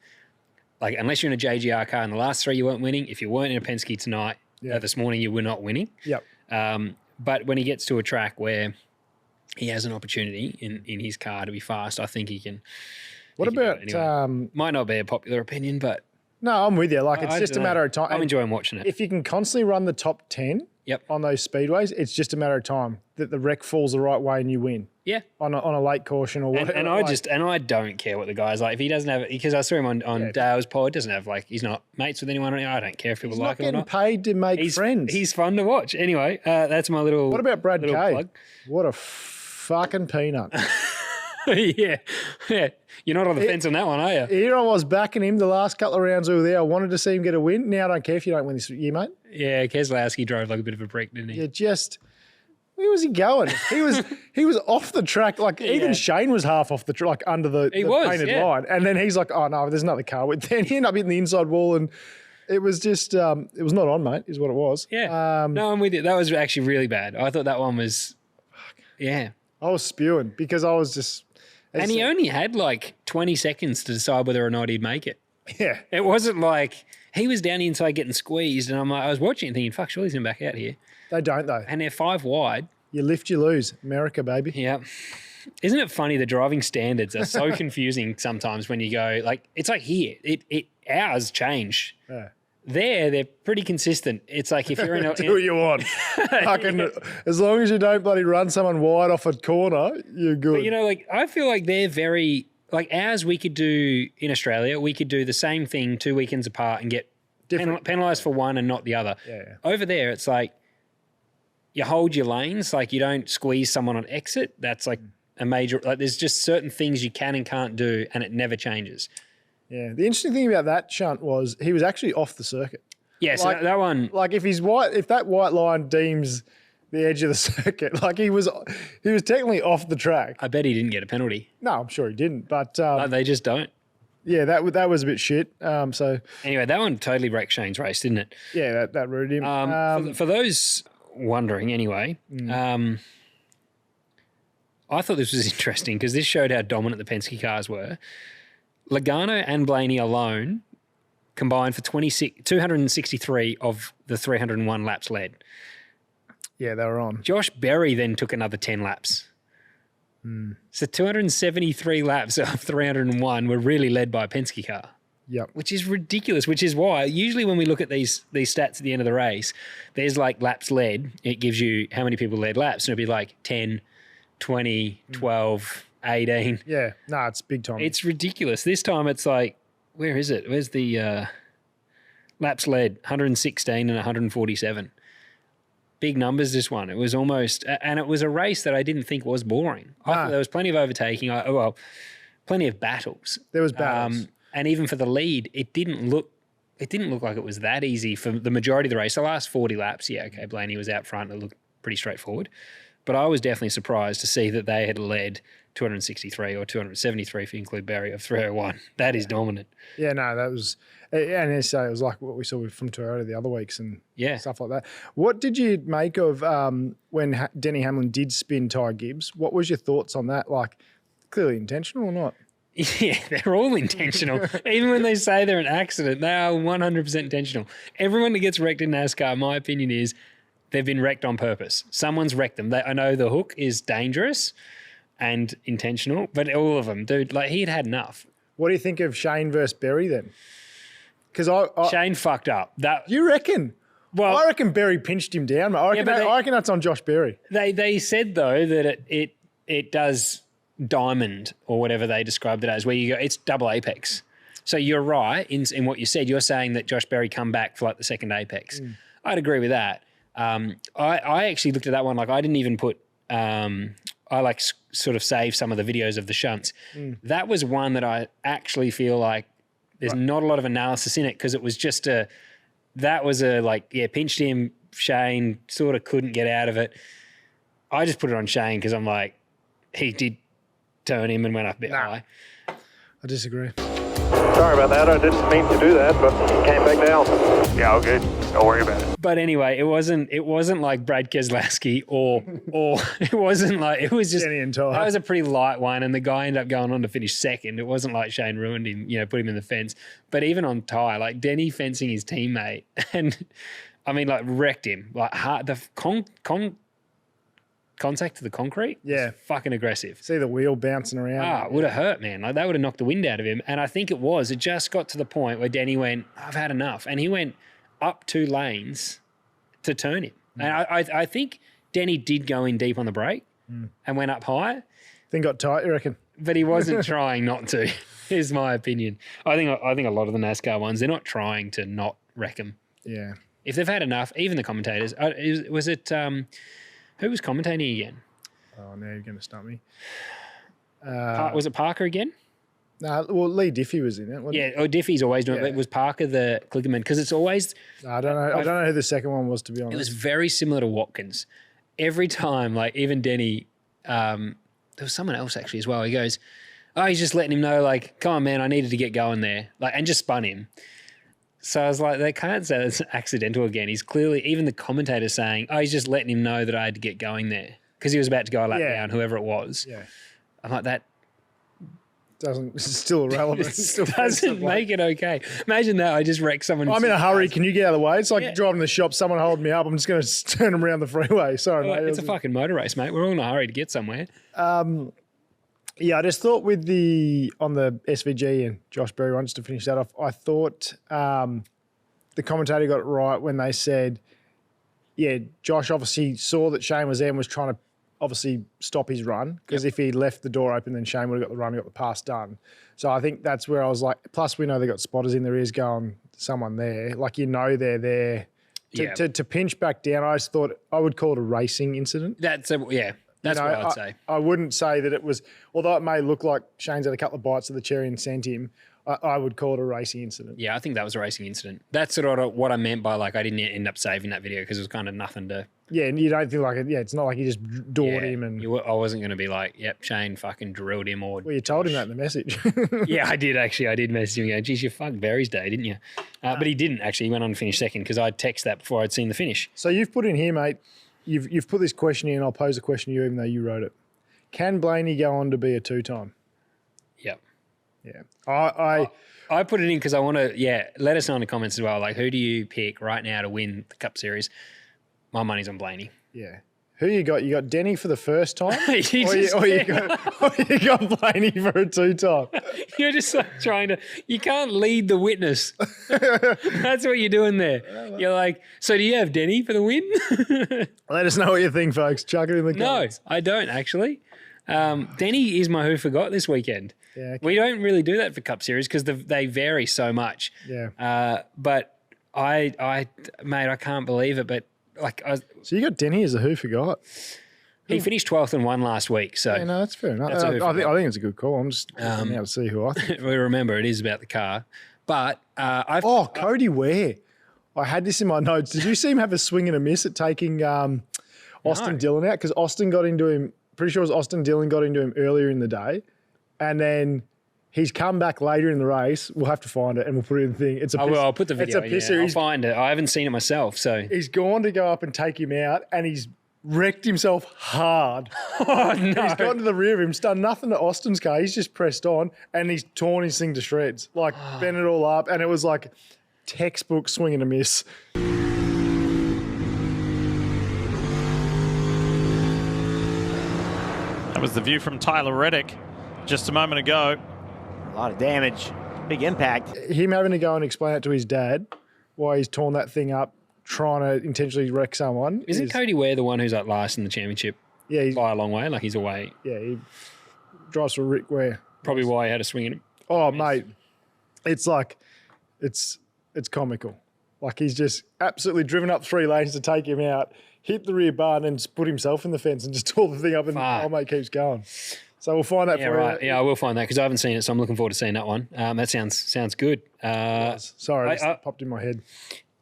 like, unless you're in a JGR car. In the last 3, you weren't winning. If you weren't in a Penske tonight, this morning, you were not winning. Yep. But when he gets to a track where he has an opportunity in his car to be fast, I think he can. What about anyway. Might not be a popular opinion, but no, I'm with you. Like it's just a matter of time. I'm enjoying watching it. If you can constantly run the top 10 on those speedways, it's just a matter of time that the wreck falls the right way and you win. Yeah, on a late caution or whatever. And I don't care what the guy's like. If he doesn't have, because I saw him on Dale's pod, doesn't have, like, he's not mates with anyone. I don't care if people like him or not. He's not getting paid to make friends. He's fun to watch. Anyway, that's my little. What about Brad Kay? Plug. What a fucking peanut. yeah. You're not on the fence on that one, are you? Here I was backing him the last couple of rounds we were there. I wanted to see him get a win. Now I don't care if you don't win this year, mate. Yeah, Keselowski drove like a bit of a brick, didn't he? Where was he going? He was off the track. Like even Shane was half off the track, like under the painted line. And then he's like, oh no, there's another car. But then he ended up hitting the inside wall, and it was just it was not on, mate, is what it was. Yeah. No, I'm with you. That was actually really bad. I thought that one was I was spewing because I was just and he only had like 20 seconds to decide whether or not he'd make it. Yeah. It wasn't like he was down the inside getting squeezed, and I was watching and thinking, fuck, surely he's going back out here. They don't, though. And they're 5 wide. You lift, you lose. America, baby. Yeah. Isn't it funny? The driving standards are so confusing sometimes when you go, like, it's like here. Ours change. Yeah. They're pretty consistent. It's like if you're in a... Do what you want. As long as you don't bloody run someone wide off a corner, you're good. But, you know, like, I feel like they're very... Like, ours, we could do in Australia, we could do the same thing 2 weekends apart and get penalised for one and not the other. Yeah. Over there, it's like you hold your lanes, like you don't squeeze someone on exit. That's like a major, like there's just certain things you can and can't do, and it never changes. Yeah. The interesting thing about that shunt was he was actually off the circuit. Yeah, so that one. Like if that white line deems the edge of the circuit, like he was technically off the track. I bet he didn't get a penalty. No, I'm sure he didn't, but they just don't. Yeah, that was a bit shit. So anyway, that one totally wrecked Shane's race, didn't it? Yeah, that ruined him. For those wondering, anyway, I thought this was interesting because this showed how dominant the Penske cars were. Logano and Blaney alone combined for 263 of the 301 laps led. Yeah, they were on. Josh Berry then took another 10 laps. So 273 laps of 301 were really led by a Penske car. Yep. Which is ridiculous, which is why usually when we look at these stats at the end of the race, there's like laps led. It gives you how many people led laps, and it'll be like 10, 20, 12, 18. Yeah, no, it's big time. It's ridiculous. This time it's like, where is it? Where's the laps led? 116 and 147. Big numbers, this one. It was almost, and it was a race that I didn't think was boring. I thought there was plenty of overtaking. Plenty of battles. There was battles. And even for the lead, it didn't look like it was that easy for the majority of the race. The last 40 laps, Blaney was out front. It looked pretty straightforward. But I was definitely surprised to see that they had led 263 or 273 if you include Barry of 301. That is dominant. Yeah, no, that was, and it was like what we saw from Toyota the other weeks and stuff like that. What did you make of when Denny Hamlin did spin Ty Gibbs? What was your thoughts on that? Like, clearly intentional or not? Yeah, they're all intentional. Even when they say they're an accident, they are 100% intentional. Everyone that gets wrecked in NASCAR, my opinion is they've been wrecked on purpose. Someone's wrecked them. I know the hook is dangerous and intentional, but all of them, dude, like he'd had enough. What do you think of Shane versus Berry then? Because Shane fucked up. You reckon? Well, I reckon Berry pinched him down. I reckon that's on Josh Berry. They said though that it does diamond or whatever they described it as, where you go, it's double apex. So you're right in what you said. You're saying that Josh Berry come back for like the second apex. I'd agree with that. I actually looked at that one, like I didn't even put, I like sort of saved some of the videos of the shunts. That was one that I actually feel like there's not a lot of analysis in it because it was just pinched him, Shane sort of couldn't get out of it. I just put it on Shane because I'm like, he did turn him and went up a bit high. I disagree. Sorry about that. I didn't mean to do that, but came back down. Yeah, all good. Don't worry about it. But anyway, it wasn't like Brad Keselowski or it wasn't like, it was just, Denny and Ty. that was a pretty light one, and the guy ended up going on to finish second. It wasn't like Shane ruined him, put him in the fence. But even on Ty, like Denny fencing his teammate and I mean, like wrecked him. Like the contact to the concrete was fucking aggressive. See the wheel bouncing around. It would have hurt, man. Like that would have knocked the wind out of him. And I think it just got to the point where Denny went, I've had enough. And he went up 2 lanes to turn him. And I think Denny did go in deep on the brake and went up high. Thing got tight, you reckon? But he wasn't trying not to, is my opinion. I think a lot of the NASCAR ones, they're not trying to not wreck them. Yeah. If they've had enough, even the commentators, was it, who was commentating again? Oh, now you're going to stump me. Was it Parker again? No, well, Lee Diffie was in it. Diffie's always doing it, but it was Parker the Klickerman, because it's always... No, I don't know who the second one was, to be honest. It was very similar to Watkins. Every time, like even Denny, there was someone else actually as well. He goes, he's just letting him know, like, come on, man, I needed to get going there. Like, and just spun him. So I was like, they can't say it's accidental again. He's clearly, even the commentator saying, he's just letting him know that I had to get going there because he was about to go a lap down, whoever it was. Yeah. I'm like, that it's still irrelevant. it still doesn't make it okay. Imagine that. I just wrecked someone. I'm in a hurry. Can you get out of the way? It's like driving to the shop, someone holding me up. I'm just going to turn them around the freeway. Sorry, mate. It's a fucking motor race, mate. We're all in a hurry to get somewhere. Yeah, I just thought on the SVG and Josh Berry one, just to finish that off, I thought the commentator got it right when they said, Josh obviously saw that Shane was there and was trying to obviously stop his run, because if he left the door open, then Shane would have got the run and got the pass done. So I think that's where I was like, plus we know they got spotters in their ears going, someone there. Like, they're there. To pinch back down, I just thought I would call it a racing incident. That's what I'd say. I wouldn't say that it was, although it may look like Shane's had a couple of bites of the cherry and sent him, I would call it a racing incident. Yeah, I think that was a racing incident. That's sort of what I meant by, like, I didn't end up saving that video because it was kind of nothing to... Yeah, and you don't think like it. Yeah, it's not like you just doored him and... I wasn't going to be like, yep, Shane fucking drilled him or... Well, you told him that in the message. Yeah, I did actually. I did message him and go, geez, you fucked Barry's day, didn't you? But he didn't actually. He went on to finish second because I'd text that before I'd seen the finish. So you've put in here, mate, you've put this question in, I'll pose a question to you even though you wrote it. Can Blaney go on to be a 2-time? Yep. Yeah. I put it in because I want to, let us know in the comments as well. Like, who do you pick right now to win the Cup Series? My money's on Blaney. Yeah. Who you got? You got Denny for the first time? or you got Blaney for a 2-time? You're just like trying to, you can't lead the witness. That's what you're doing there. You're like, so do you have Denny for the win? Let us know what you think, folks. Chuck it in the comments. No, I don't actually. Denny is my who forgot this weekend. Yeah, okay. We don't really do that for Cup Series because they vary so much. Yeah. But I can't believe it. But so you got Denny as a who forgot? He finished 12th and won last week. So no, that's fair enough. I think it's a good call. I'm just looking out to see who I think. We remember it is about the car. But Cody Ware. I had this in my notes. Did you see him have a swing and a miss at taking Austin Dillon out? Because Austin got into him. Pretty sure it was Austin Dillon got into him earlier in the day, and then he's come back later in the race. We'll have to find it and we'll put it in the thing. It's a I'll put the video. It's a pisser. I'll find it. I haven't seen it myself. So he's gone to go up and take him out, and he's wrecked himself hard. Oh no! He's gone to the rear of him. He's done nothing to Austin's car. He's just pressed on, and he's torn his thing to shreds. Like bent it all up, and it was like textbook swing and a miss. That was the view from Tyler Reddick just a moment ago. A lot of damage, big impact. Him having to go and explain it to his dad why he's torn that thing up, trying to intentionally wreck someone. Isn't Cody Ware the one who's like last in the championship? Yeah, he's by a long way. Like he's away. Yeah, he drives for Rick Ware. Probably why he had a swing in him. Oh, mate, it's like it's comical. Like he's just absolutely driven up 3 lanes to take him out, hit the rear bar, and then just put himself in the fence and just tore the thing up, and old mate keeps going. So we'll find that for right. you. Yeah, I will find that because I haven't seen it, so I'm looking forward to seeing that one. That sounds good. Sorry, it popped in my head.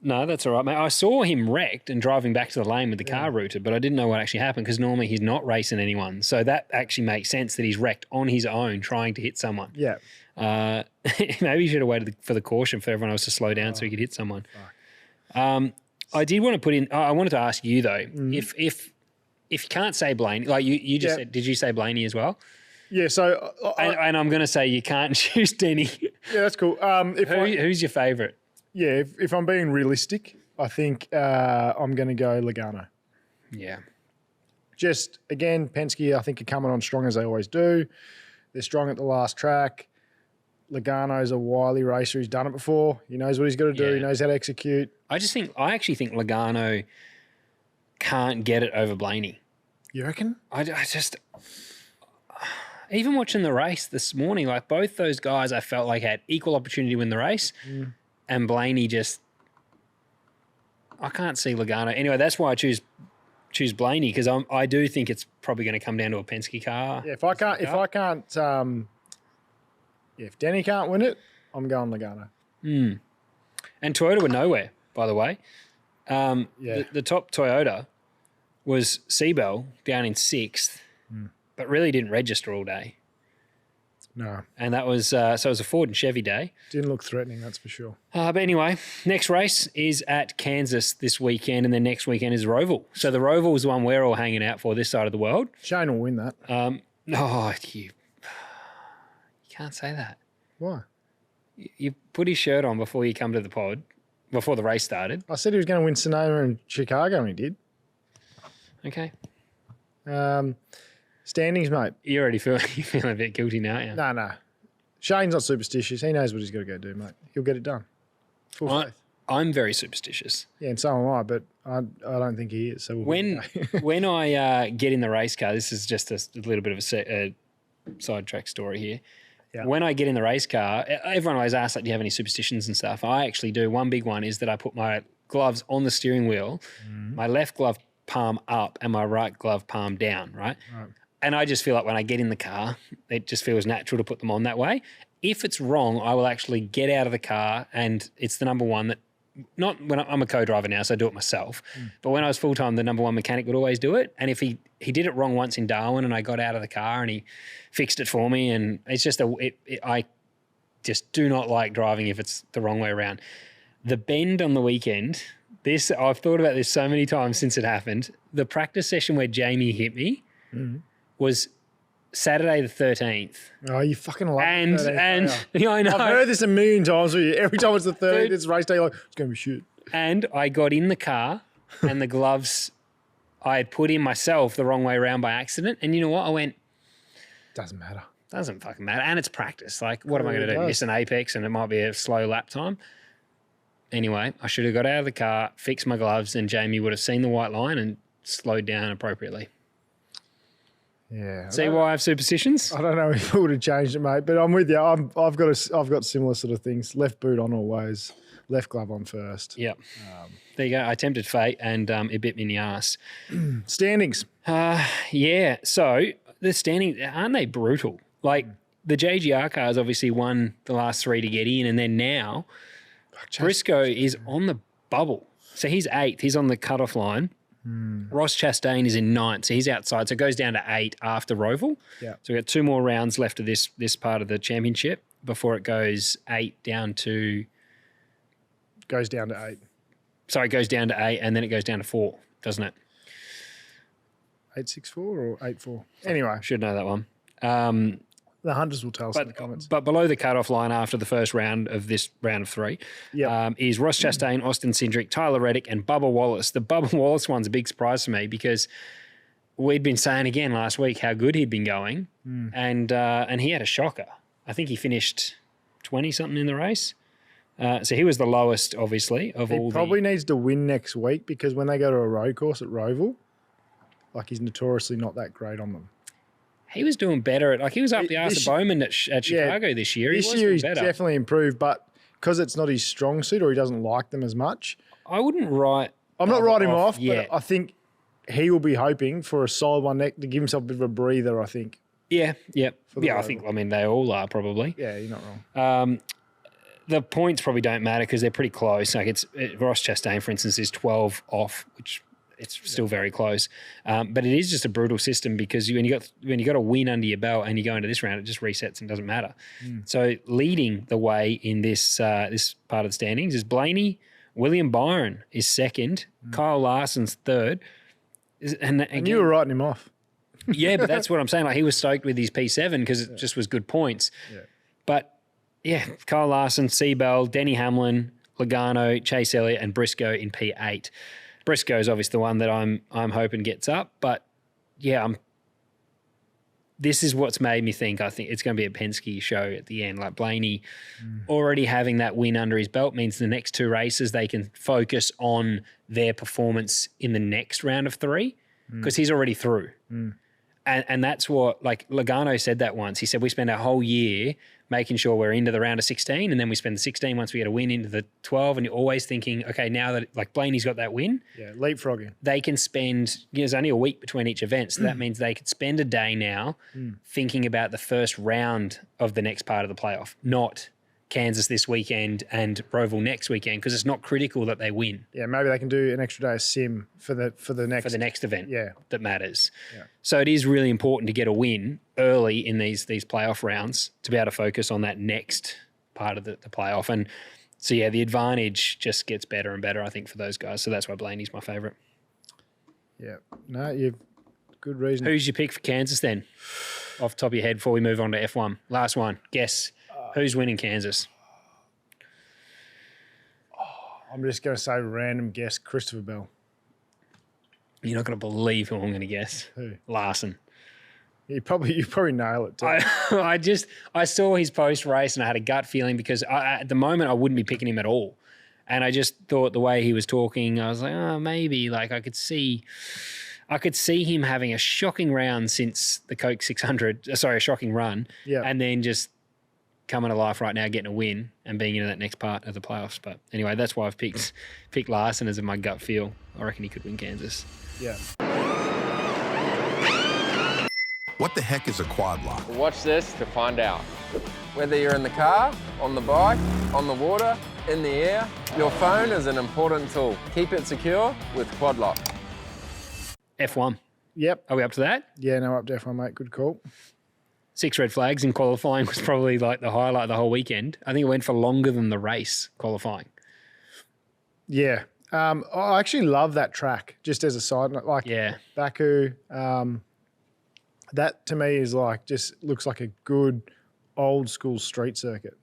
No, that's all right, mate. I saw him wrecked and driving back to the lane with the car rooted, but I didn't know what actually happened because normally he's not racing anyone. So that actually makes sense that he's wrecked on his own trying to hit someone. Yeah. Maybe he should have waited for the caution for everyone else to slow down so he could hit someone. I did want to put in. I wanted to ask you though, if you can't say Blaney, like you just said, did you say Blaney as well? Yeah. So And I'm going to say you can't choose Denny. yeah, that's cool. Who's your favourite? Yeah, if I'm being realistic, I think I'm going to go Logano. Yeah. Just, again, Penske, I think, are coming on strong as they always do. They're strong at the last track. Logano's a wily racer. He's done it before. He knows what he's got to do. Yeah. He knows how to execute. I actually think Logano can't get it over Blaney. You reckon? I just, even watching the race this morning, like both those guys I felt like had equal opportunity to win the race. And Blaney just, I can't see Logano. Anyway, that's why I choose Blaney because I do think it's probably going to come down to a Penske car. Yeah, if Denny can't win it, I'm going Logano. And Toyota were nowhere, by the way. The top Toyota was Seabell down in 6th, but really didn't register all day. No. And that was, so it was a Ford and Chevy day. Didn't look threatening, that's for sure. But anyway, next race is at Kansas this weekend, and then next weekend is Roval. So the Roval is the one we're all hanging out for this side of the world. Shane will win that. You can't say that. Why? You put his shirt on before you come to the pod, before the race started. I said he was going to win Sonoma and Chicago, and he did. Okay. Standings, mate. You already feeling a bit guilty now, yeah? No. Shane's not superstitious. He knows what he's got to go do, mate. He'll get it done. Full faith. I'm very superstitious. Yeah, and so am I, but I don't think he is. So When I get in the race car, this is just a little bit of a sidetrack story here. Yeah. When I get in the race car, everyone always asks, like, do you have any superstitions and stuff? I actually do. One big one is that I put my gloves on the steering wheel, my left glove palm up and my right glove palm down, right? And I just feel like when I get in the car, it just feels natural to put them on that way. If it's wrong, I will actually get out of the car, and it's the number one that, not when I'm a co-driver now, so I do it myself. But when I was full-time, the number one mechanic would always do it. And if he did it wrong once in Darwin and I got out of the car and he fixed it for me, and it's just I just do not like driving if it's the wrong way around. The bend on the weekend, I've thought about this so many times since it happened. The practice session where Jamie hit me was Saturday the 13th. Oh, you fucking love and yeah, I know. I've heard this a million times with you. Every time it's the 13th, it's race day, like, it's going to be shit. And I got in the car and the gloves I had put in myself the wrong way around by accident. And you know what? I went, Doesn't matter. doesn't fucking matter. And it's practice. Like, what am I going to do? does. Miss an apex and it might be a slow lap time. Anyway, I should have got out of the car, fixed my gloves, and Jamie would have seen the white line and slowed down appropriately. Yeah. See why I have superstitions? I don't know if it would have changed it, mate, but I'm with you. I've got similar sort of things. Left boot on always, left glove on first. Yep. There you go. I tempted fate and it bit me in the ass. Standings. Yeah. So the standings, aren't they brutal? Like the JGR cars obviously won the last 3 to get in, and then now Briscoe is on the bubble. So he's 8th. He's on the cutoff line. Ross Chastain is in 9th, so he's outside. So it goes down to 8 after Roval. Yeah. So we've got 2 more rounds left of this part of the championship before it goes 8 down to... Goes down to 8. Sorry, it goes down to 8 and then it goes down to 4, doesn't it? 8-6-4 or 8-4? Anyway. Should know that one. The hunters will tell us in the comments. But below the cutoff line after the first round of this round of 3 is Ross Chastain, Austin Cindric, Tyler Reddick, and Bubba Wallace. The Bubba Wallace one's a big surprise for me because we'd been saying again last week how good he'd been going, and he had a shocker. I think he finished 20-something in the race. So he was the lowest, obviously, of all. He probably needs to win next week because when they go to a road course at Roval, like he's notoriously not that great on them. He was doing better. He was up the arse of Bowman at Chicago this year. This year he's definitely improved, but because it's not his strong suit or he doesn't like them as much. I wouldn't write... I'm not writing him off, yet. but I think he will be hoping for a solid one neck to give himself a bit of a breather, I think. Yeah. I think, they all are probably. Yeah, you're not wrong. the points probably don't matter because they're pretty close. Like Ross Chastain, for instance, is 12 off, which it's still very close. But it is just a brutal system because when you got a win under your belt and you go into this round, it just resets and doesn't matter. So leading the way in this this part of the standings is Blaney. William Byron is second. Kyle Larson's third. And you were writing him off. Yeah, but that's what I'm saying. Like he was stoked with his P7 because it just was good points. Yeah. But yeah, Kyle Larson, Seabell, Denny Hamlin, Logano, Chase Elliott, and Briscoe in P8. Briscoe is obviously the one that I'm hoping gets up. But yeah, this is what's made me think I think it's going to be a Penske show at the end. Like Blaney already having that win under his belt means the next two races they can focus on their performance in the next round of three because he's already through. And that's what, like Logano said that once. He said, we spend our whole year making sure we're into the round of 16 and then we spend the 16 once we get a win into the 12 and you're always thinking, okay, now that like Blaney's got that win. Yeah, leapfrogging. They can spend, there's only a week between each event. So that means they could spend a day now thinking about the first round of the next part of the playoff, not Kansas this weekend and Roval next weekend because it's not critical that they win. Yeah, maybe they can do an extra day of sim for the next event. Yeah, that matters. Yeah. So it is really important to get a win early in these playoff rounds to be able to focus on that next part of the playoff. And so yeah, the advantage just gets better and better, I think, for those guys. So that's why Blaney's my favourite. Yeah, no, you've good reason. Who's your pick for Kansas then? Off the top of your head before we move on to F1. Last one. Guess. Who's winning Kansas? I'm just going to say random guess Christopher Bell. You're not going to believe who I'm going to guess. Who? Larson. You probably nail it too. I saw his post race and I had a gut feeling because at the moment I wouldn't be picking him at all. And I just thought the way he was talking, I was like, oh, maybe like I could see him having a shocking round since the Coke 600, a shocking run. Yeah. And then just coming to life right now, getting a win and being in that next part of the playoffs. But anyway, that's why I've picked Larson as in my gut feel. I reckon he could win Kansas. Yeah. What the heck is a quad lock? Watch this to find out. Whether you're in the car, on the bike, on the water, in the air, your phone is an important tool. Keep it secure with Quad Lock. F1. Yep. Are we up to that? Yeah, no, up to F1, mate. Good call. 6 red flags in qualifying was probably like the highlight of the whole weekend. I think it went for longer than the race qualifying. Yeah. I actually love that track, just as a side note. Like Baku, that to me is like just looks like a good old school street circuit.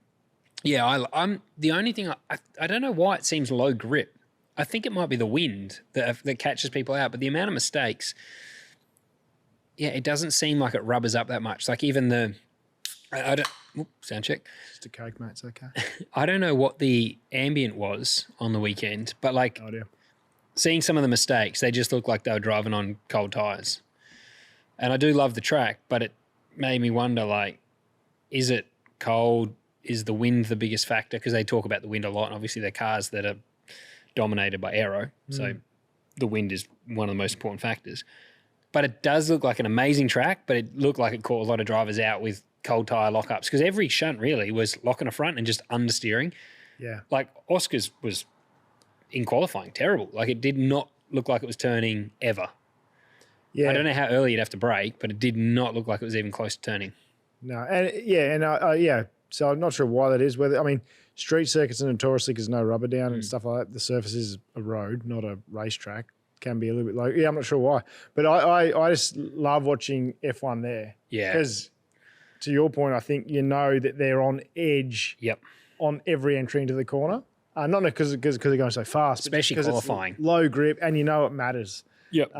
Yeah, I'm the only thing I don't know why it seems low grip. I think it might be the wind that catches people out, but the amount of mistakes, it doesn't seem like it rubbers up that much. Like even sound check. Just a Coke, mate. It's okay. I don't know what the ambient was on the weekend, but like seeing some of the mistakes, they just look like they were driving on cold tires. And I do love the track, but it made me wonder, like, is it cold? Is the wind the biggest factor? Because they talk about the wind a lot, and obviously they're cars that are dominated by aero. So the wind is one of the most important factors. But it does look like an amazing track, but it looked like it caught a lot of drivers out with cold tyre lockups because every shunt really was locking a front and just understeering. Yeah. Like Oscar's was in qualifying terrible. Like it did not look like it was turning ever. Yeah. I don't know how early you'd have to brake, but it did not look like it was even close to turning. No. And so I'm not sure why that is. Street circuits are notoriously because no rubber down and stuff like that. The surface is a road, not a racetrack. Can be a little bit low. Yeah, I'm not sure why. But I just love watching F1 there. Yeah. Because to your point, I think you know that they're on edge on every entry into the corner. Not because they're going so fast. Especially qualifying. It's low grip and you know it matters. Yep.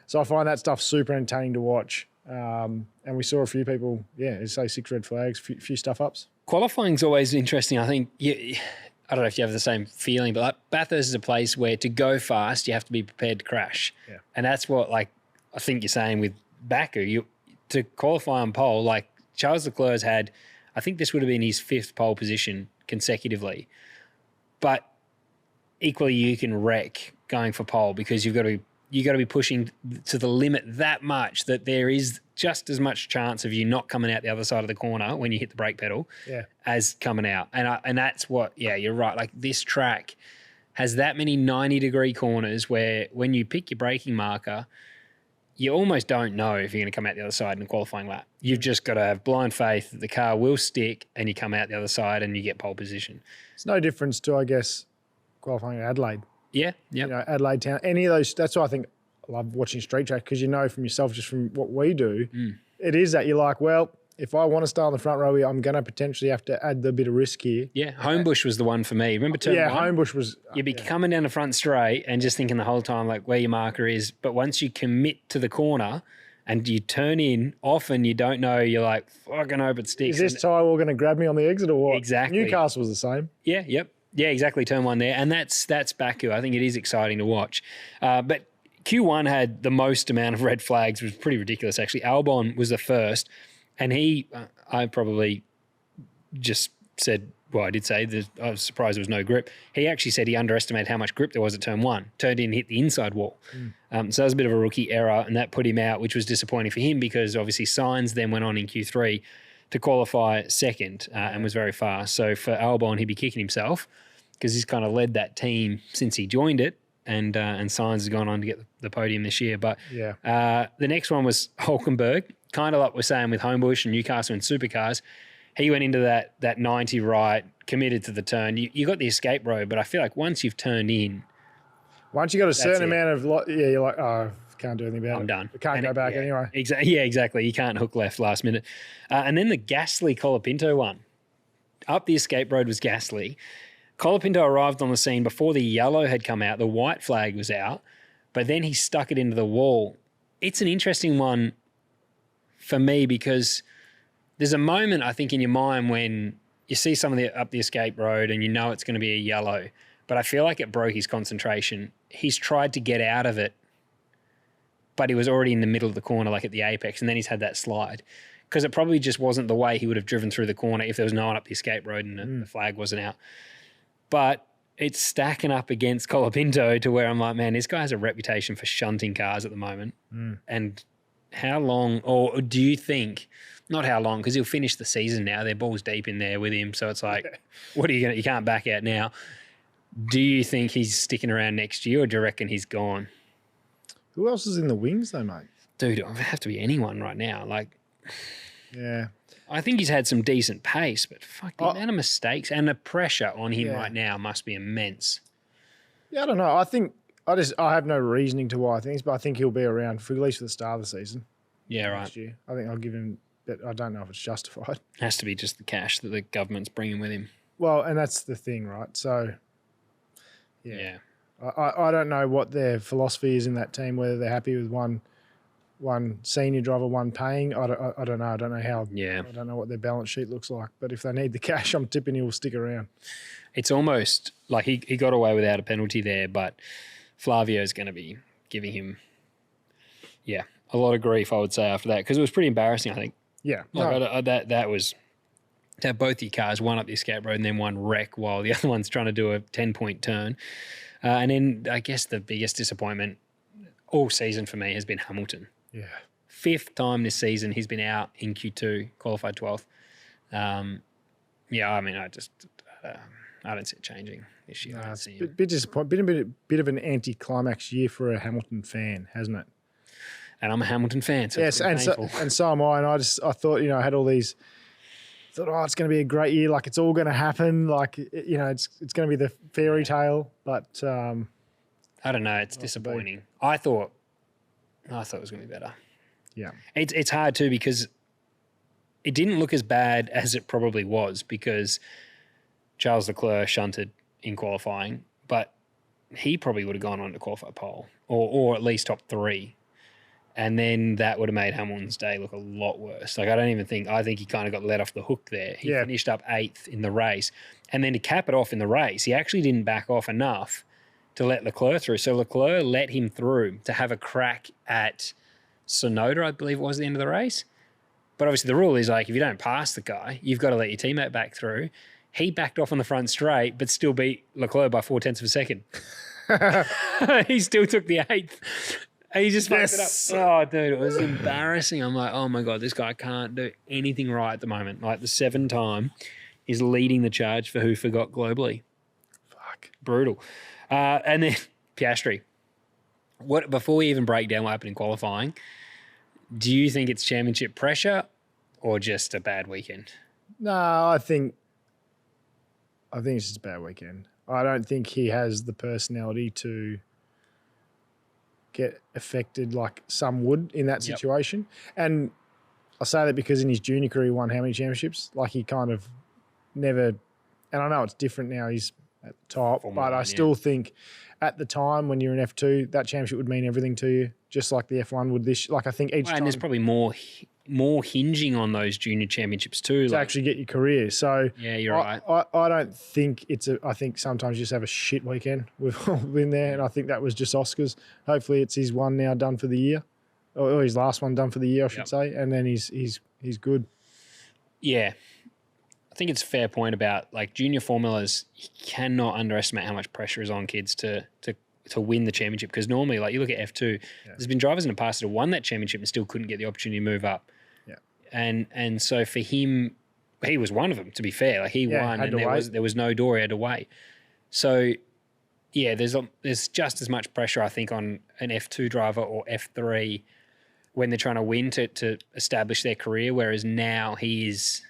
So I find that stuff super entertaining to watch. And we saw a few people, say 6 red flags, few stuff ups. Qualifying's always interesting. I think, I don't know if you have the same feeling, but like Bathurst is a place where to go fast, you have to be prepared to crash. Yeah. And that's what, like, I think you're saying with Baku, to qualify on pole, like Charles Leclerc's had, I think this would have been his 5th pole position consecutively. But equally, you can wreck going for pole because you've got to you got to be pushing to the limit that much that there is just as much chance of you not coming out the other side of the corner when you hit the brake pedal as coming out. And that's what, you're right. Like this track has that many 90-degree corners where when you pick your braking marker, you almost don't know if you're going to come out the other side in a qualifying lap. You've just got to have blind faith that the car will stick and you come out the other side and you get pole position. It's no difference to, I guess, qualifying at Adelaide. Yeah, yeah. You know, Adelaide Town, any of those. That's why I think I love watching street track, because you know from yourself, just from what we do, it is that you're like, well, if I want to stay on the front row here, I'm going to potentially have to add the bit of risk here. Yeah, Homebush was the one for me. Remember turn one? Homebush was... You'd be coming down the front straight and just thinking the whole time like where your marker is. But once you commit to the corner and you turn in, often you don't know. You're like, fucking hope it sticks. Is this tyre wall going to grab me on the exit or what? Exactly. Newcastle was the same. Yeah, yep. Yeah, exactly. Turn one there. And that's Baku. I think it is exciting to watch. But Q1 had the most amount of red flags, which was pretty ridiculous, actually. Albon was the first. And I probably just said, well, I did say that I was surprised there was no grip. He actually said he underestimated how much grip there was at turn one. Turned in and hit the inside wall. So that was a bit of a rookie error, and that put him out, which was disappointing for him because obviously Sainz then went on in Q3 to qualify second and was very fast. So for Albon, he'd be kicking himself because he's kind of led that team since he joined it, and Sainz has gone on to get the podium this year. But the next one was Hulkenberg, kind of like we're saying with Homebush and Newcastle and Supercars. He went into that 90 right, committed to the turn. You got the escape road, but I feel like once you've turned in, once you got a certain amount of, you're like, oh, can't do anything about it. I'm done. I can't go back anyway. Exactly. You can't hook left last minute. And then the Gasly Colapinto one. Up the escape road was Gasly. Colapinto arrived on the scene before the yellow had come out. The white flag was out, but then he stuck it into the wall. It's an interesting one for me because there's a moment, I think, in your mind when you see somebody up the escape road and you know it's going to be a yellow, but I feel like it broke his concentration. He's tried to get out of it, but he was already in the middle of the corner, like at the apex, and then he's had that slide because it probably just wasn't the way he would have driven through the corner if there was no one up the escape road and the flag wasn't out. But it's stacking up against Colapinto to where I'm like, man, this guy has a reputation for shunting cars at the moment. And how long, or do you think, not how long, because he'll finish the season now. They're balls deep in there with him. So it's like, what are you going to, you can't back out now. Do you think he's sticking around next year or do you reckon he's gone? Who else is in the wings though, mate? Dude, it would have to be anyone right now. Like, yeah. I think he's had some decent pace, but fuck, the amount of mistakes and the pressure on him right now must be immense. Yeah, I don't know. I think I have no reasoning to why I think this, but I think he'll be around for at least for the start of the season. Yeah, right. Next year. I think I'll give him, but I don't know if it's justified. Has to be just the cash that the government's bringing with him. Well, and that's the thing, right? So, yeah. I don't know what their philosophy is in that team, whether they're happy with one senior driver, one paying. I don't know. I don't know how. Yeah. I don't know what their balance sheet looks like. But if they need the cash, I'm tipping he'll stick around. It's almost like he got away without a penalty there, but Flavio's going to be giving him, a lot of grief, I would say, after that, because it was pretty embarrassing, I think. Yeah. Like that was to have both your cars, one up the escape road and then one wreck while the other one's trying to do a 10-point turn. And then I guess the biggest disappointment all season for me has been Hamilton. Yeah. 5th time this season he's been out in Q2, qualified 12th. I mean, I don't see it changing this year. It's a bit disappointing. Bit of an anti-climax year for a Hamilton fan, hasn't it? And I'm a Hamilton fan, so yes, and so am I. And I thought, I had all these. Thought, it's going to be a great year. Like it's all going to happen. Like it's going to be the fairy tale. But I don't know. It's disappointing. I thought it was going to be better. Yeah, it's hard too because it didn't look as bad as it probably was because Charles Leclerc shunted in qualifying, but he probably would have gone on to qualify pole or at least top 3. And then that would have made Hamilton's day look a lot worse. Like, I think he kind of got let off the hook there. He finished up 8th in the race. And then to cap it off in the race, he actually didn't back off enough to let Leclerc through. So Leclerc let him through to have a crack at Sonoda, I believe it was the end of the race. But obviously the rule is like, if you don't pass the guy, you've got to let your teammate back through. He backed off on the front straight, but still beat Leclerc by 0.4 seconds. He still took the 8th. He just fucked Yes. it up. Oh, dude, it was embarrassing. I'm like, oh, my God, this guy can't do anything right at the moment. Like, the 7 time is leading the charge for who forgot globally. Fuck. Brutal. And then Piastri. Before we even break down what happened in qualifying, do you think it's championship pressure or just a bad weekend? No, I think it's just a bad weekend. I don't think he has the personality to get affected like some would in that situation. And I say that because in his junior career he won how many championships? Like he kind of never, and I know it's different now, he's at the top, but I still think at the time when you're in F2, that championship would mean everything to you, just like the F1 would this. Like I think each time. And there's probably more hinging on those junior championships too. To actually get your career. So yeah, you're right. I don't think I think sometimes you just have a shit weekend. We've all been there, and I think that was just Oscar's. Hopefully it's his one now done for the year. Or his last one done for the year, I should say. And then he's good. Yeah. I think it's a fair point about like junior formulas. You cannot underestimate how much pressure is on kids to win the championship, because normally, like you look at F2, there's been drivers in the past that have won that championship and still couldn't get the opportunity to move up. Yeah. And so for him, he was one of them, to be fair. Like he won and there was no door, he had to wait. So yeah, there's just as much pressure, I think, on an F2 driver or F3 when they're trying to win to establish their career, whereas now he's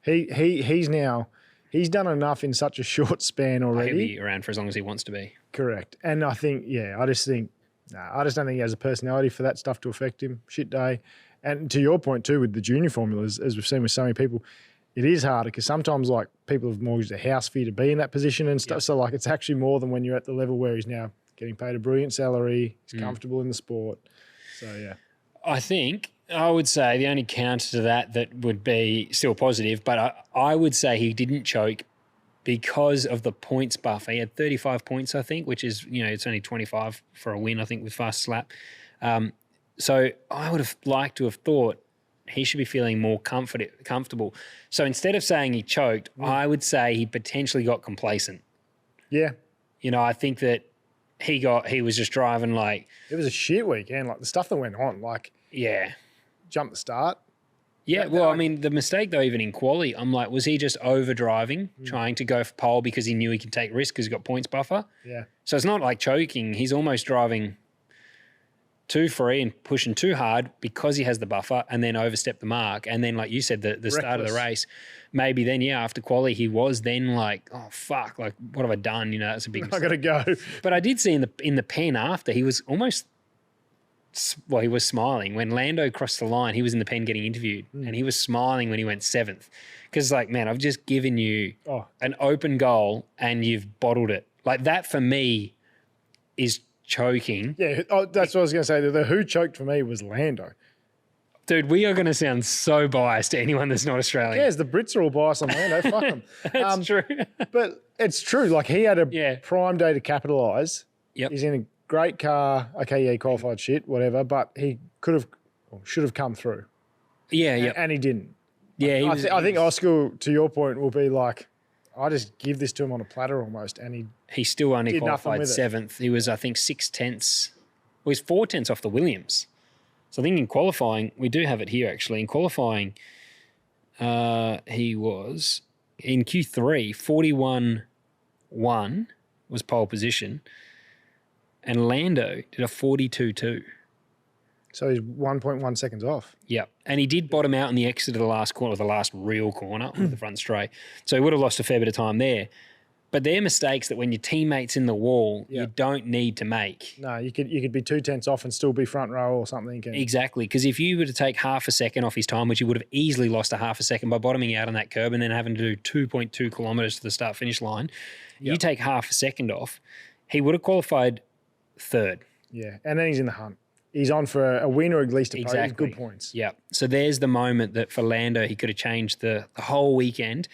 done enough in such a short span already. He'll be around for as long as he wants to be. Correct. And I think, I just don't think he has a personality for that stuff to affect him. Shit day. And to your point too, with the junior formulas, as we've seen with so many people, it is harder because sometimes like people have mortgaged a house for you to be in that position and stuff. So like it's actually more than when you're at the level where he's now getting paid a brilliant salary. He's comfortable in the sport. So yeah. I would say the only counter to that would be still positive, but I would say he didn't choke because of the points buffer. He had 35 points, I think, which is, it's only 25 for a win, I think, with fast slap. So I would have liked to have thought he should be feeling more comfortable. So instead of saying he choked, I would say he potentially got complacent. Yeah. I think that he was just driving like... It was a shit weekend, like the stuff that went on, like... Yeah. Jump the start. Yeah, well, I mean, the mistake though, even in quali, I'm like, was he just over driving, trying to go for pole because he knew he could take risks because he's got points buffer? Yeah. So it's not like choking. He's almost driving too free and pushing too hard because he has the buffer and then overstep the mark. And then, like you said, the start of the race, maybe then, after quali, he was then like, oh, fuck, like, what have I done? That's a big mistake. I got to go. But I did see in the pen after, he was almost... Well, he was smiling. When Lando crossed the line, he was in the pen getting interviewed and he was smiling when he went 7th. Because like, man, I've just given you an open goal and you've bottled it. Like that for me is choking. Yeah, that's what I was going to say. The who choked for me was Lando. Dude, we are going to sound so biased to anyone that's not Australian. Yeah, the Brits are all biased on Lando. Fuck them. That's true. But it's true. Like he had a prime day to capitalise. Yep. He's in a great car. Okay, he qualified shit, whatever, but he could have or should have come through. Yeah, yeah. And he didn't. Yeah, I think Oscar, to your point, will be like, I just give this to him on a platter almost, and he still only qualified 7th. He was, I think, 6/10. Well, he's 4/10 off the Williams. So I think in qualifying, we do have it here actually. In qualifying, he was in Q3, 41.1 was pole position. And Lando did a 42.2. So he's 1.1 seconds off. Yeah. And he did bottom out in the exit of the last corner, the last real corner of the front straight. So he would have lost a fair bit of time there. But they're mistakes that when your teammate's in the wall, you don't need to make. No, you could be 2/10 off and still be front row or something. Exactly. Because if you were to take half a second off his time, which he would have easily lost a half a second by bottoming out on that curb and then having to do 2.2 kilometres to the start-finish line, you take half a second off, he would have qualified 3rd. Yeah, and then he's in the hunt. He's on for a win or at least a podium. Exactly. Good points. Yeah. So there's the moment that for Lando, he could have changed the whole weekend.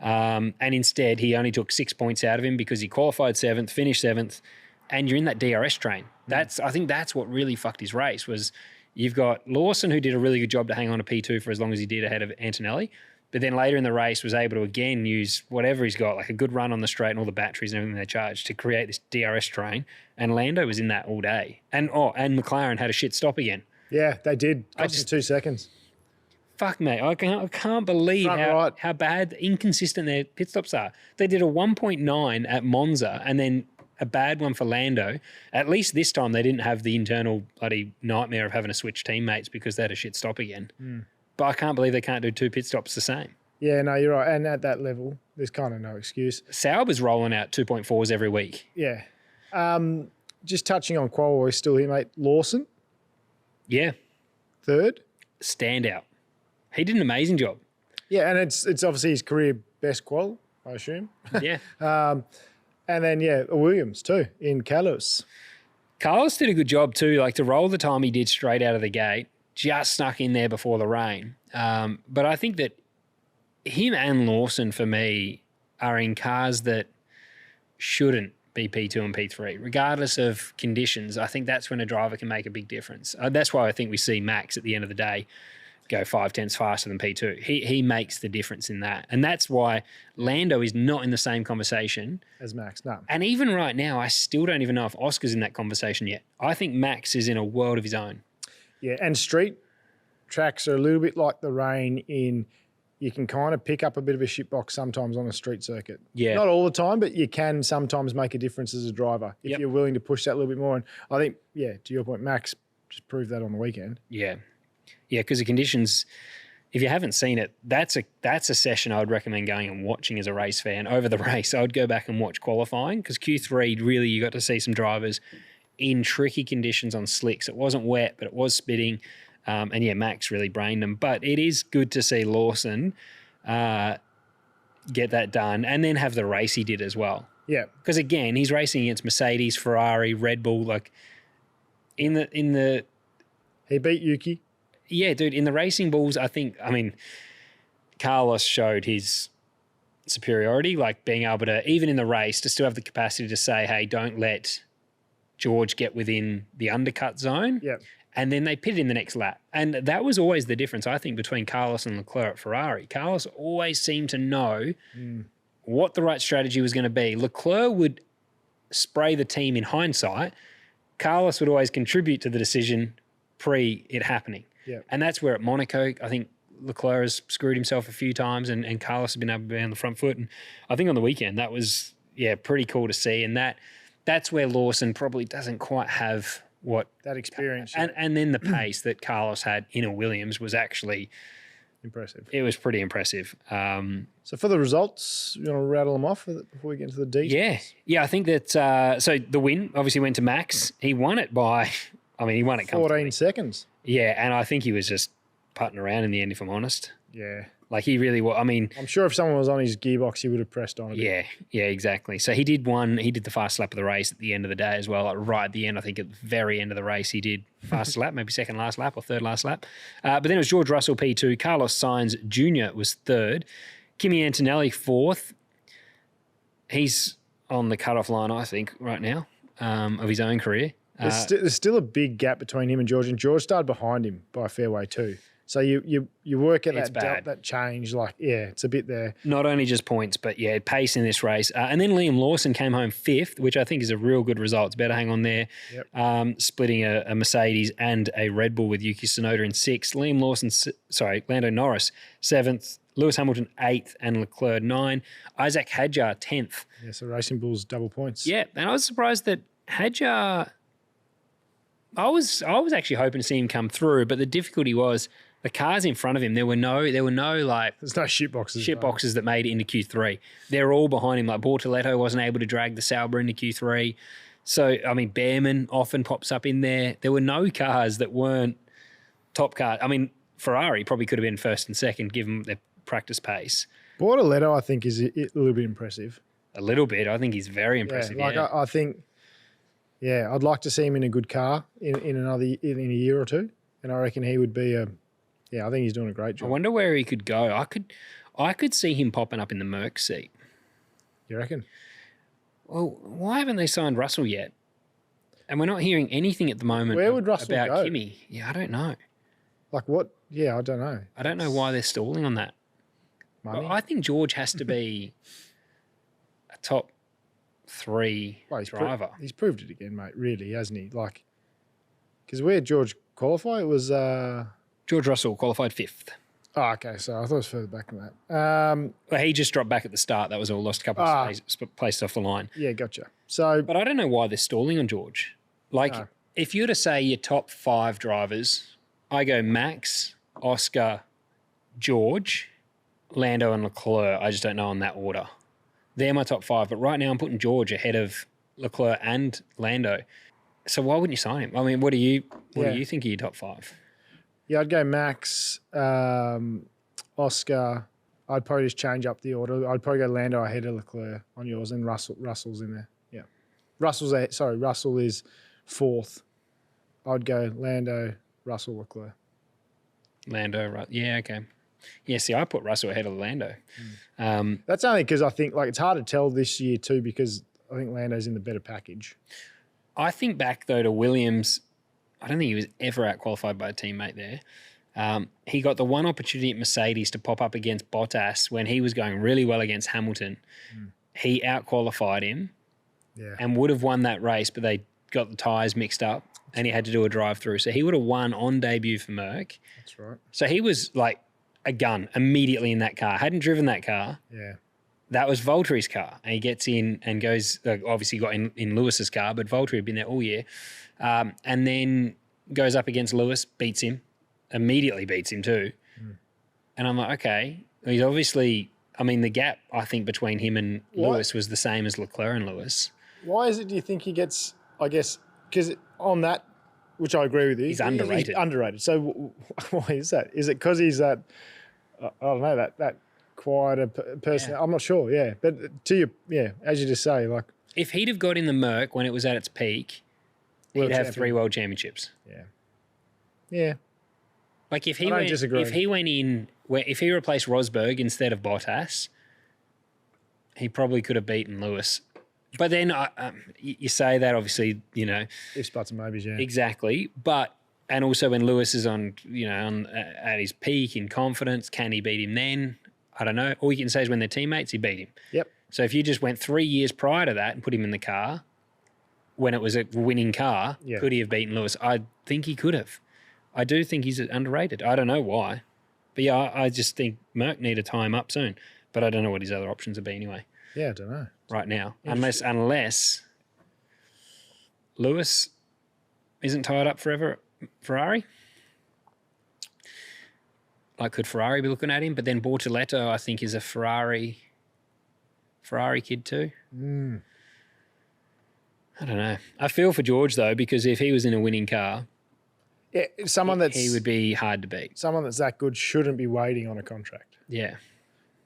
And instead, he only took 6 points out of him because he qualified 7th, finished 7th, and you're in that DRS train. I think that's what really fucked his race was you've got Lawson, who did a really good job to hang on to P2 for as long as he did ahead of Antonelli. But then later in the race was able to again use whatever he's got, like a good run on the straight and all the batteries and everything they charged to create this DRS terrain. And Lando was in that all day. And McLaren had a shit stop again. Yeah, they did. Just 2 seconds. Fuck, mate. I can't believe how bad, inconsistent their pit stops are. They did a 1.9 at Monza and then a bad one for Lando. At least this time they didn't have the internal bloody nightmare of having to switch teammates because they had a shit stop again. But I can't believe they can't do 2 pit stops the same. Yeah, no, you're right. And at that level, there's kind of no excuse. Sauber's rolling out 2.4s every week. Yeah. Just touching on qual, we're still here, mate. Lawson, Yeah. 3rd. Standout. He did an amazing job. Yeah, and it's obviously his career best qual, I assume. Yeah. And then, Williams too, in Carlos. Carlos did a good job too, like to roll the time he did straight out of the gate, just snuck in there before the rain. But I think that him and Lawson, for me, are in cars that shouldn't be P2 and P3, regardless of conditions. I think that's when a driver can make a big difference. That's why I think we see Max at the end of the day go 5 tenths faster than P2. He makes the difference in that. And that's why Lando is not in the same conversation as Max, no. And even right now, I still don't even know if Oscar's in that conversation yet. I think Max is in a world of his own. Yeah, and street tracks are a little bit like the rain in you can kind of pick up a bit of a shitbox sometimes on a street circuit. Yeah. Not all the time, but you can sometimes make a difference as a driver if you're willing to push that a little bit more. And I think, to your point, Max just proved that on the weekend. Yeah. Yeah, because the conditions, if you haven't seen it, that's a session I would recommend going and watching as a race fan. Over the race, I would go back and watch qualifying because Q3, really, you got to see some drivers in tricky conditions on slicks. It wasn't wet, but it was spitting. And Max really brained them. But it is good to see Lawson get that done and then have the race he did as well. Yeah. Because again, he's racing against Mercedes, Ferrari, Red Bull. Like in the he beat Yuki. Yeah, dude. In the racing bulls, Carlos showed his superiority, like being able to, even in the race, to still have the capacity to say, hey, don't let George get within the undercut zone. Yeah. And then they pitted in the next lap. And that was always the difference, I think, between Carlos and Leclerc at Ferrari. Carlos always seemed to know what the right strategy was going to be. Leclerc would spray the team in hindsight. Carlos would always contribute to the decision pre it happening. Yeah. And that's where at Monaco, I think Leclerc has screwed himself a few times and Carlos has been able to be on the front foot. And I think on the weekend, that was, pretty cool to see. And that's where Lawson probably doesn't quite have what that experience and then the pace that Carlos had in a Williams was actually impressive. It was pretty impressive. So for the results, you want to rattle them off before we get into the details? Yeah. I think that so the win obviously went to Max. He won it by, he won it 14 seconds. Yeah, and I think he was just putting around in the end, if I'm honest. Yeah. Like he really was. I'm sure if someone was on his gearbox, he would have pressed on a bit. Yeah, exactly. So he did the fast lap of the race at the end of the day as well. Like right at the end, I think at the very end of the race, he did fastest lap, maybe second last lap or third last lap. But then it was George Russell P2, Carlos Sainz Jr. was third, Kimi Antonelli fourth. He's on the cutoff line, I think, right now of his own career. There's still a big gap between him and George started behind him by a fair way too. So you work at that change, it's a bit there. Not only just points, but pace in this race. And then Liam Lawson came home fifth, which I think is a real good result. It's better hang on there. Yep. Splitting a Mercedes and a Red Bull with Yuki Tsunoda in sixth. Lando Norris seventh. Lewis Hamilton 8th and Leclerc 9. Isaac Hadjar 10th. Yeah, so Racing Bulls double points. Yeah, and I was surprised that Hadjar. I was actually hoping to see him come through, but the difficulty was the cars in front of him. There were no there's no shit boxes that made it into Q3. They're all behind him. Like Bortoletto wasn't able to drag the Sauber into Q3. So Behrman often pops up in there. There were no cars that weren't top cars. Ferrari probably could have been first and second given their practice pace. Bortoletto, I think, is a little bit impressive. A little bit. I think he's very impressive. I think. Yeah, I'd like to see him in a good car in a year or two, and I reckon he would be I think he's doing a great job. I wonder where he could go. I could see him popping up in the Merc seat. You reckon? Well, why haven't they signed Russell yet? And we're not hearing anything at the moment. Where would Russell about go? Kimi? Yeah, I don't know. Like what? Yeah, I don't know. I don't know why they're stalling on that. money. Well, I think George has to be a top 3 driver. He's proved it again, mate, really, hasn't he? Like, because where George qualified, it was... George Russell qualified 5th. Oh, okay, so I thought it was further back than that. Well, he just dropped back at the start. That was all. Lost a couple of places off the line. Yeah, gotcha. So, but I don't know why they're stalling on George. Like, if you were to say your top 5 drivers, I go Max, Oscar, George, Lando and Leclerc. I just don't know in that order. They're my top 5. But right now I'm putting George ahead of Leclerc and Lando. So why wouldn't you sign him? I mean, what do you think of your top 5? Yeah, I'd go Max, Oscar. I'd probably just change up the order. I'd probably go Lando ahead of Leclerc on yours, and Russell's in there. Yeah, Russell is 4th. I'd go Lando, Russell, Leclerc. Lando, yeah, okay. Yeah, see, I put Russell ahead of Lando. That's only because I think it's hard to tell this year too, because I think Lando's in the better package. I think back though to Williams. I don't think he was ever out-qualified by a teammate there. He got the one opportunity at Mercedes to pop up against Bottas when he was going really well against Hamilton. He out-qualified him and would have won that race, but they got the tyres mixed up and he had to do a drive-through. So he would have won on debut for Merck. That's right. So he was like a gun immediately in that car. Hadn't driven that car. Yeah. That was Valtteri's car. And he gets in and goes, obviously got in Lewis's car, but Valtteri had been there all year. And then goes up against Lewis, beats him, immediately beats him too. And I'm like, okay, he's obviously, I mean, the gap, I think, between him and Lewis was the same as Leclerc and Lewis. Why is it, do you think he gets, I guess, because on that, which I agree with you. He's underrated. He's underrated. So why is that? Is it because he's that, I don't know, that quieter person? I'm not sure, yeah. But as you just say, like. If he'd have got in the Merc when it was at its peak, he'd have 3 world championships. Yeah. Yeah. Like if he went in, if he replaced Rosberg instead of Bottas, he probably could have beaten Lewis. But then you say that, obviously, you know, ifs, buts, and maybes, yeah, exactly. But and also when Lewis is on, you know, at his peak in confidence, can he beat him then? I don't know. All you can say is when they're teammates, he beat him. Yep. So if you just went 3 years prior to that and put him in the car when it was a winning car, could he have beaten Lewis? I think he could have. I do think he's underrated. I don't know why. But yeah, I just think Merck need to tie him up soon. But I don't know what his other options would be anyway. Yeah, I don't know. Right now. Unless Lewis isn't tied up forever at Ferrari. Like, could Ferrari be looking at him? But then Bortoleto, I think, is a Ferrari kid too. I don't know. I feel for George, though, because if he was in a winning car, he would be hard to beat. Someone that's that good shouldn't be waiting on a contract. Yeah.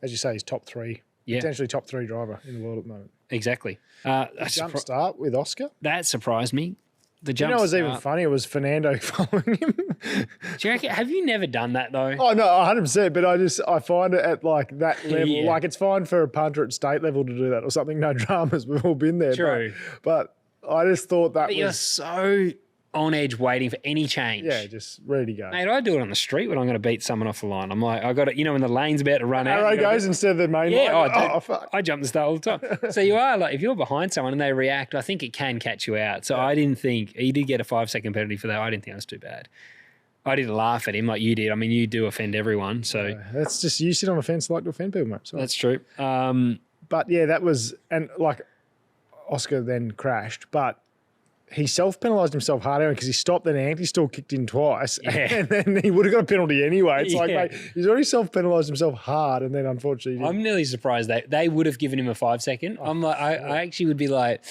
As you say, he's top 3. Yeah. Potentially top 3 driver in the world at the moment. Exactly. Jump start with Oscar? That surprised me. The jump what was even funnier was Fernando following him. Do you reckon, have you never done that, though? Oh, no, 100%. But I find it at, like, that level. Yeah. Like, it's fine for a punter at state level to do that or something. No dramas. We've all been there. True. But I just thought that You're so on edge waiting for any change. Yeah, just ready to go. Mate, I do it on the street when I'm going to beat someone off the line. I'm like, I got it, you know, when the lane's about to run out. Arrow goes instead of the main line. Oh, fuck. I jump the start all the time. So you are like, if you're behind someone and they react, I think it can catch you out. So I didn't think, he did get a 5-second penalty for that. I didn't think that was too bad. I didn't laugh at him like you did. I mean, you do offend everyone. So that's just, you sit on the fence like to offend people, mate. Sorry. That's true. But yeah, that was, and like Oscar then crashed, but he self-penalised himself hard because he stopped and Andy still kicked in twice. Yeah. And then he would have got a penalty anyway. It's like, mate, he's already self-penalised himself hard and then unfortunately I'm nearly surprised that they would have given him a 5-second. I'm like, I actually would be like,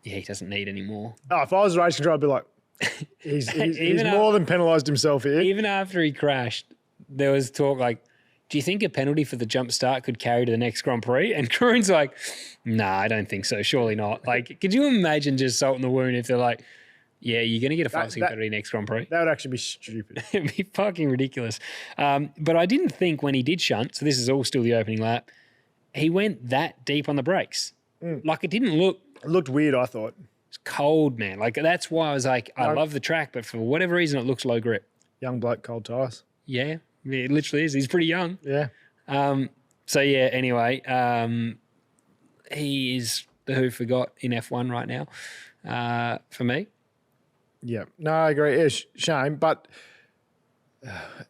yeah, he doesn't need any more. Oh, if I was a race control, I'd be like, he's more than penalised himself here. Even after he crashed, there was talk like, do you think a penalty for the jump start could carry to the next Grand Prix? And Kroon's like, nah, I don't think so. Surely not. Like, could you imagine just salt in the wound if they're like, yeah, you're going to get a 5-second penalty next Grand Prix? That would actually be stupid. It'd be fucking ridiculous. But I didn't think when he did shunt, so this is all still the opening lap, he went that deep on the brakes. Like, it didn't look... It looked weird, I thought. It's cold, man. Like, that's why I was like, I love the track, but for whatever reason, it looks low grip. Young bloke, cold tyres. Yeah. Yeah, it literally is. He's pretty young. Yeah. So yeah, anyway, he is the who forgot in F1 right now for me. Yeah, no, I agree. It's shame, but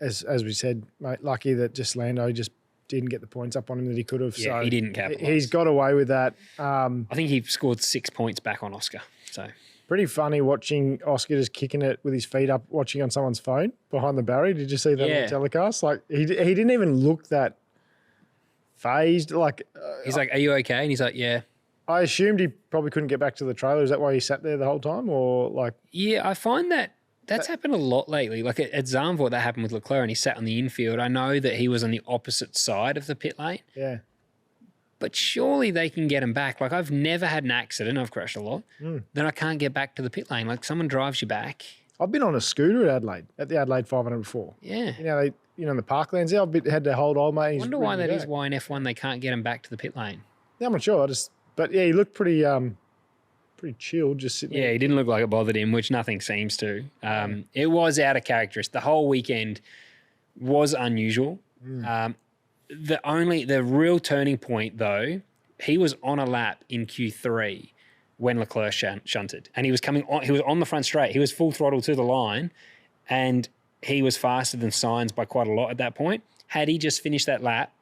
as we said, mate, lucky that just Lando just didn't get the points up on him that he could have. Yeah, so he didn't capitalise. He's got away with that. I think he scored 6 points back on Oscar. So pretty funny watching Oscar just kicking it with his feet up, watching on someone's phone behind the barrier. Did you see that on the telecast? Like he didn't even look that phased. Like he's like, "Are you okay?" And he's like, "Yeah." I assumed he probably couldn't get back to the trailer. Is that why he sat there the whole time, or like? Yeah, I find that's happened a lot lately. Like at Zandvoort, that happened with Leclerc, and he sat on the infield. I know that he was on the opposite side of the pit lane. Yeah. But surely they can get him back. Like I've never had an accident. I've crashed a lot. Then I can't get back to the pit lane. Like someone drives you back. I've been on a scooter at Adelaide, at the Adelaide 500 before. Yeah. In the parklands there, I've had to hold old mate. I wonder why that is. Why in F1 they can't get him back to the pit lane. Yeah, I'm not sure. But yeah, he looked pretty chilled, just sitting there. Yeah, he didn't look like it bothered him, which nothing seems to. It was out of character. The whole weekend was unusual. The real turning point, though, he was on a lap in Q3 when Leclerc shunted, and he was coming on. He was on the front straight. He was full throttle to the line, and he was faster than Sainz by quite a lot at that point. Had he just finished that lap,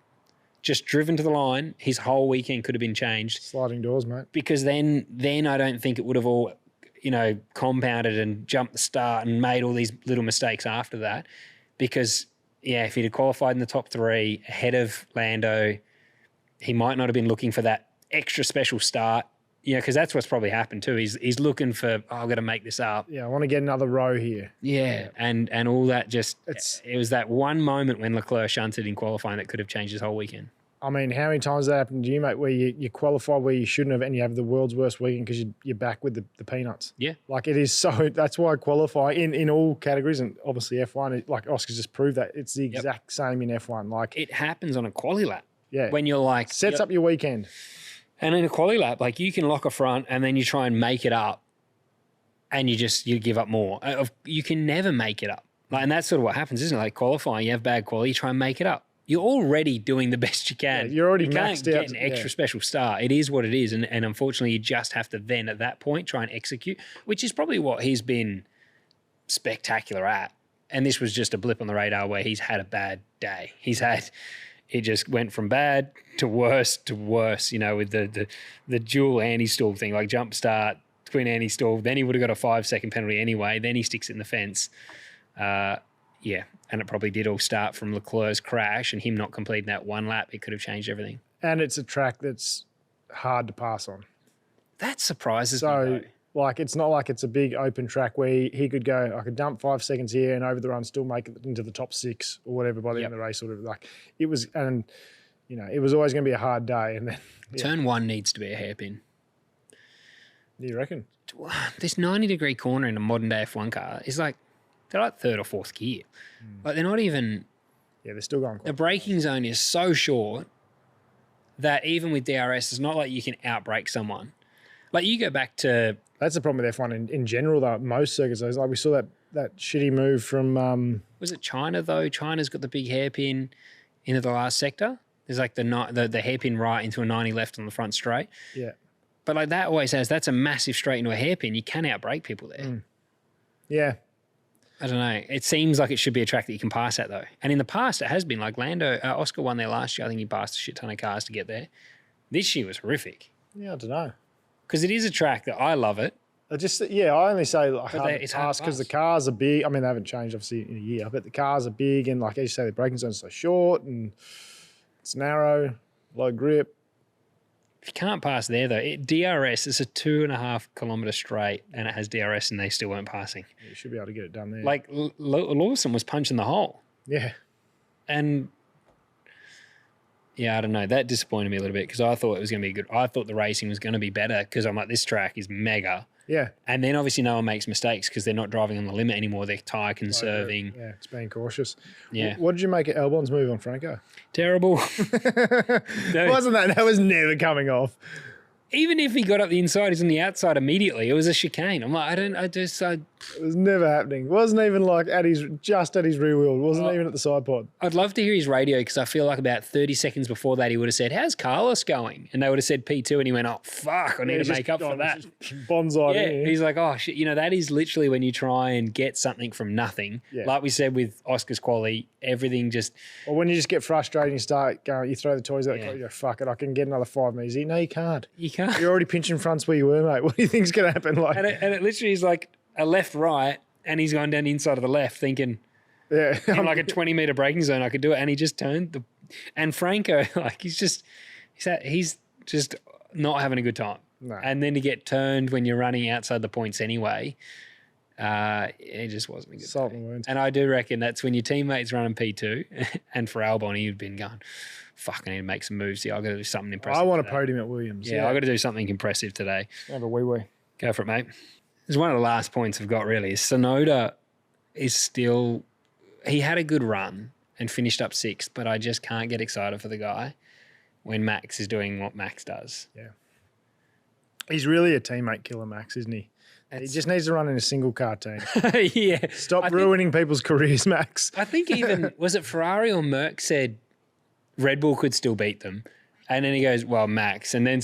just driven to the line, his whole weekend could have been changed. Sliding doors, mate. Because then I don't think it would have all, compounded and jumped the start and made all these little mistakes after that. Because, yeah, if he'd have qualified in the top 3 ahead of Lando, he might not have been looking for that extra special start. Because that's what's probably happened too. He's looking for, I've got to make this up. Yeah, I want to get another row here. Yeah. And all that it was that one moment when Leclerc shunted in qualifying that could have changed his whole weekend. I mean, how many times has that happened to you, mate, where you qualify where you shouldn't have and you have the world's worst weekend because you're back with the peanuts? Yeah. Like it is so, that's why qualify in all categories, and obviously F1, like Oscar's just proved that it's the exact same in F1. Like it happens on a quali lap. Yeah. When you're like. Sets up your weekend. And in a quali lap, like you can lock a front and then you try and make it up and you give up more. You can never make it up. Like, and that's sort of what happens, isn't it? Like qualifying, you have bad quality, you try and make it up. You're already doing the best you can. Yeah, you're already you maxed can't out. Get an extra special start. It is what it is. And unfortunately, you just have to then at that point try and execute, which is probably what he's been spectacular at. And this was just a blip on the radar where he's had a bad day. It just went from bad to worse, with the dual anti-stall thing, like jump start, twin anti-stall. Then he would have got a 5-second penalty anyway. Then he sticks it in the fence. And it probably did all start from Leclerc's crash and him not completing that one lap. It could have changed everything. And it's a track that's hard to pass on. That surprises me, though. Like, it's not like it's a big open track where he could go, I could dump 5 seconds here and over the run still make it into the top 6 or whatever by the end of the race. Sort of like it was, and it was always going to be a hard day. And then Turn 1 needs to be a hairpin. You reckon? This 90-degree corner in a modern day F1 car is like, they're like 3rd or 4th gear. Like they're not even. Yeah, they're still going. The braking zone is so short that even with DRS, it's not like you can outbrake someone. Like you go back to. That's the problem with F1 in general, though. Most circuits, like we saw that shitty move from. Was it China though? China's got the big hairpin into the last sector. There's like the hairpin right into a 90 left on the front straight. Yeah. But like that always has, that's a massive straight into a hairpin. You can outbrake people there. Yeah. I don't know. It seems like it should be a track that you can pass at though. And in the past, it has been like Oscar won there last year. I think he passed a shit ton of cars to get there. This year was horrific. Yeah, I don't know. Because it is a track that I love it. I only say like hard to pass because the cars are big. I mean, they haven't changed obviously in a year, but the cars are big and like as you say, the braking zone's so short and it's narrow, low grip. If you can't pass there though, DRS is a 2.5 kilometre straight and it has DRS and they still weren't passing. You should be able to get it done there. Like Lawson was punching the hole. Yeah. And yeah, I don't know. That disappointed me a little bit because I thought it was going to be good. I thought the racing was going to be better because I'm like, this track is mega. Yeah. And then obviously no one makes mistakes because they're not driving on the limit anymore. They're tyre conserving. Yeah, it's being cautious. Yeah. What did you make of Albon's move on Franco? Terrible. Wasn't that was never coming off. Even if he got up the inside, he's on the outside immediately. It was a chicane. I'm like, It was never happening. Wasn't even like just at his rear wheel. It wasn't even at the side pod. I'd love to hear his radio because I feel like about 30 seconds before that he would have said, "How's Carlos going?" And they would have said P2 and he went, "Oh, fuck, I need to make up for that." Bonsai. Yeah, he's like, "Oh, shit." You know, that is literally when you try and get something from nothing. Yeah. Like we said with Oscar's quality, everything just... Or when you just get frustrated and you start going, you throw the toys out, Yeah. you go, fuck it, I can get another 5 meters. No, you can't. You can't. You're already pinching fronts where you were, mate. What do you think's going to happen? Like, And it literally is like a left-right and he's gone down the inside of the left thinking, yeah. in like a 20-meter braking zone, I could do it. And he just turned. And Franco, like, he's just not having a good time. No. And then to get turned when you're running outside the points anyway, it just wasn't a good Salt day. and wounds. And I do reckon that's when your teammate's running P2 and for Albon, he'd been going, fuck, I need to make some moves here. I've got to do something impressive. I want a today. podium at Williams. Yeah, I've got to do something impressive today. Have a wee. Go for it, mate. This is one of the last points I've got, really. Sonoda is still... He had a good run and finished up 6th, but I just can't get excited for the guy when Max is doing what Max does. Yeah. He's really a teammate killer, Max, isn't he? He just needs to run in a single car team. Yeah. Stop ruining people's careers, Max. I think even... Was it Ferrari or Merck said Red Bull could still beat them? And then he goes, well, Max. And then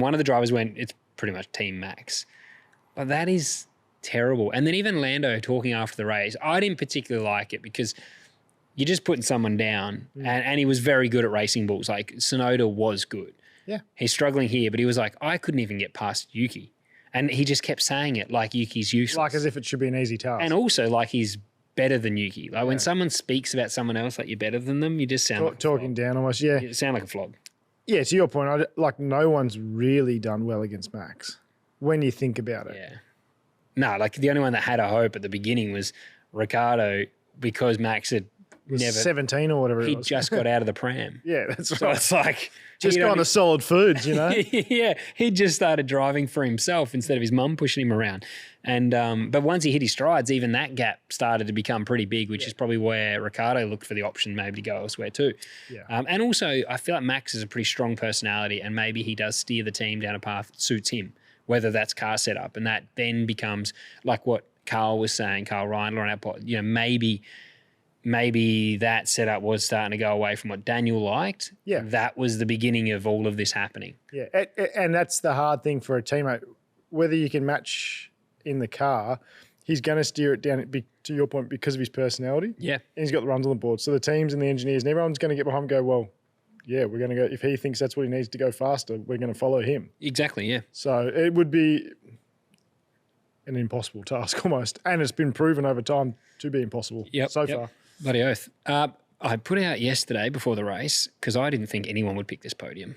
one of the drivers went, it's pretty much Team Max. But that is terrible. And then even Lando talking after the race, I didn't particularly like it because you're just putting someone down and he was very good at racing bulls. Like Sonoda was good. Yeah. He's struggling here, but he was like, I couldn't even get past Yuki. And he just kept saying it like Yuki's useless. Like as if it should be an easy task. And also like he's better than Yuki. Like when someone speaks about someone else like you're better than them, you just sound like talking down almost, yeah. You sound like a flog. Yeah, to your point, no one's really done well against Max when you think about it. Yeah. No, like the only one that had a hope at the beginning was Ricciardo because Max had Was never 17 or whatever he it was. just got out of the pram. Yeah, that's So right. it's like Just gone to solid foods, you know? yeah, he just started driving for himself instead of his mum pushing him around. And but once he hit his strides, even that gap started to become pretty big, which is probably where Ricciardo looked for the option maybe to go elsewhere too. Yeah. And also, I feel like Max is a pretty strong personality, and maybe he does steer the team down a path that suits him, whether that's car setup, and that then becomes like what Carl was saying, Carl Reindler on our pod. You know, maybe that setup was starting to go away from what Daniel liked. Yeah. That was the beginning of all of this happening. Yeah, and that's the hard thing for a teammate. Whether you can match in the car, he's going to steer it down, to your point, because of his personality. Yeah. And he's got the runs on the board. So the teams and the engineers and everyone's going to get behind and go, well, yeah, we're going to go. If he thinks that's what he needs to go faster, we're going to follow him. Exactly, yeah. So it would be an impossible task almost. And it's been proven over time to be impossible far. Bloody oath. I put out yesterday before the race because I didn't think anyone would pick this podium.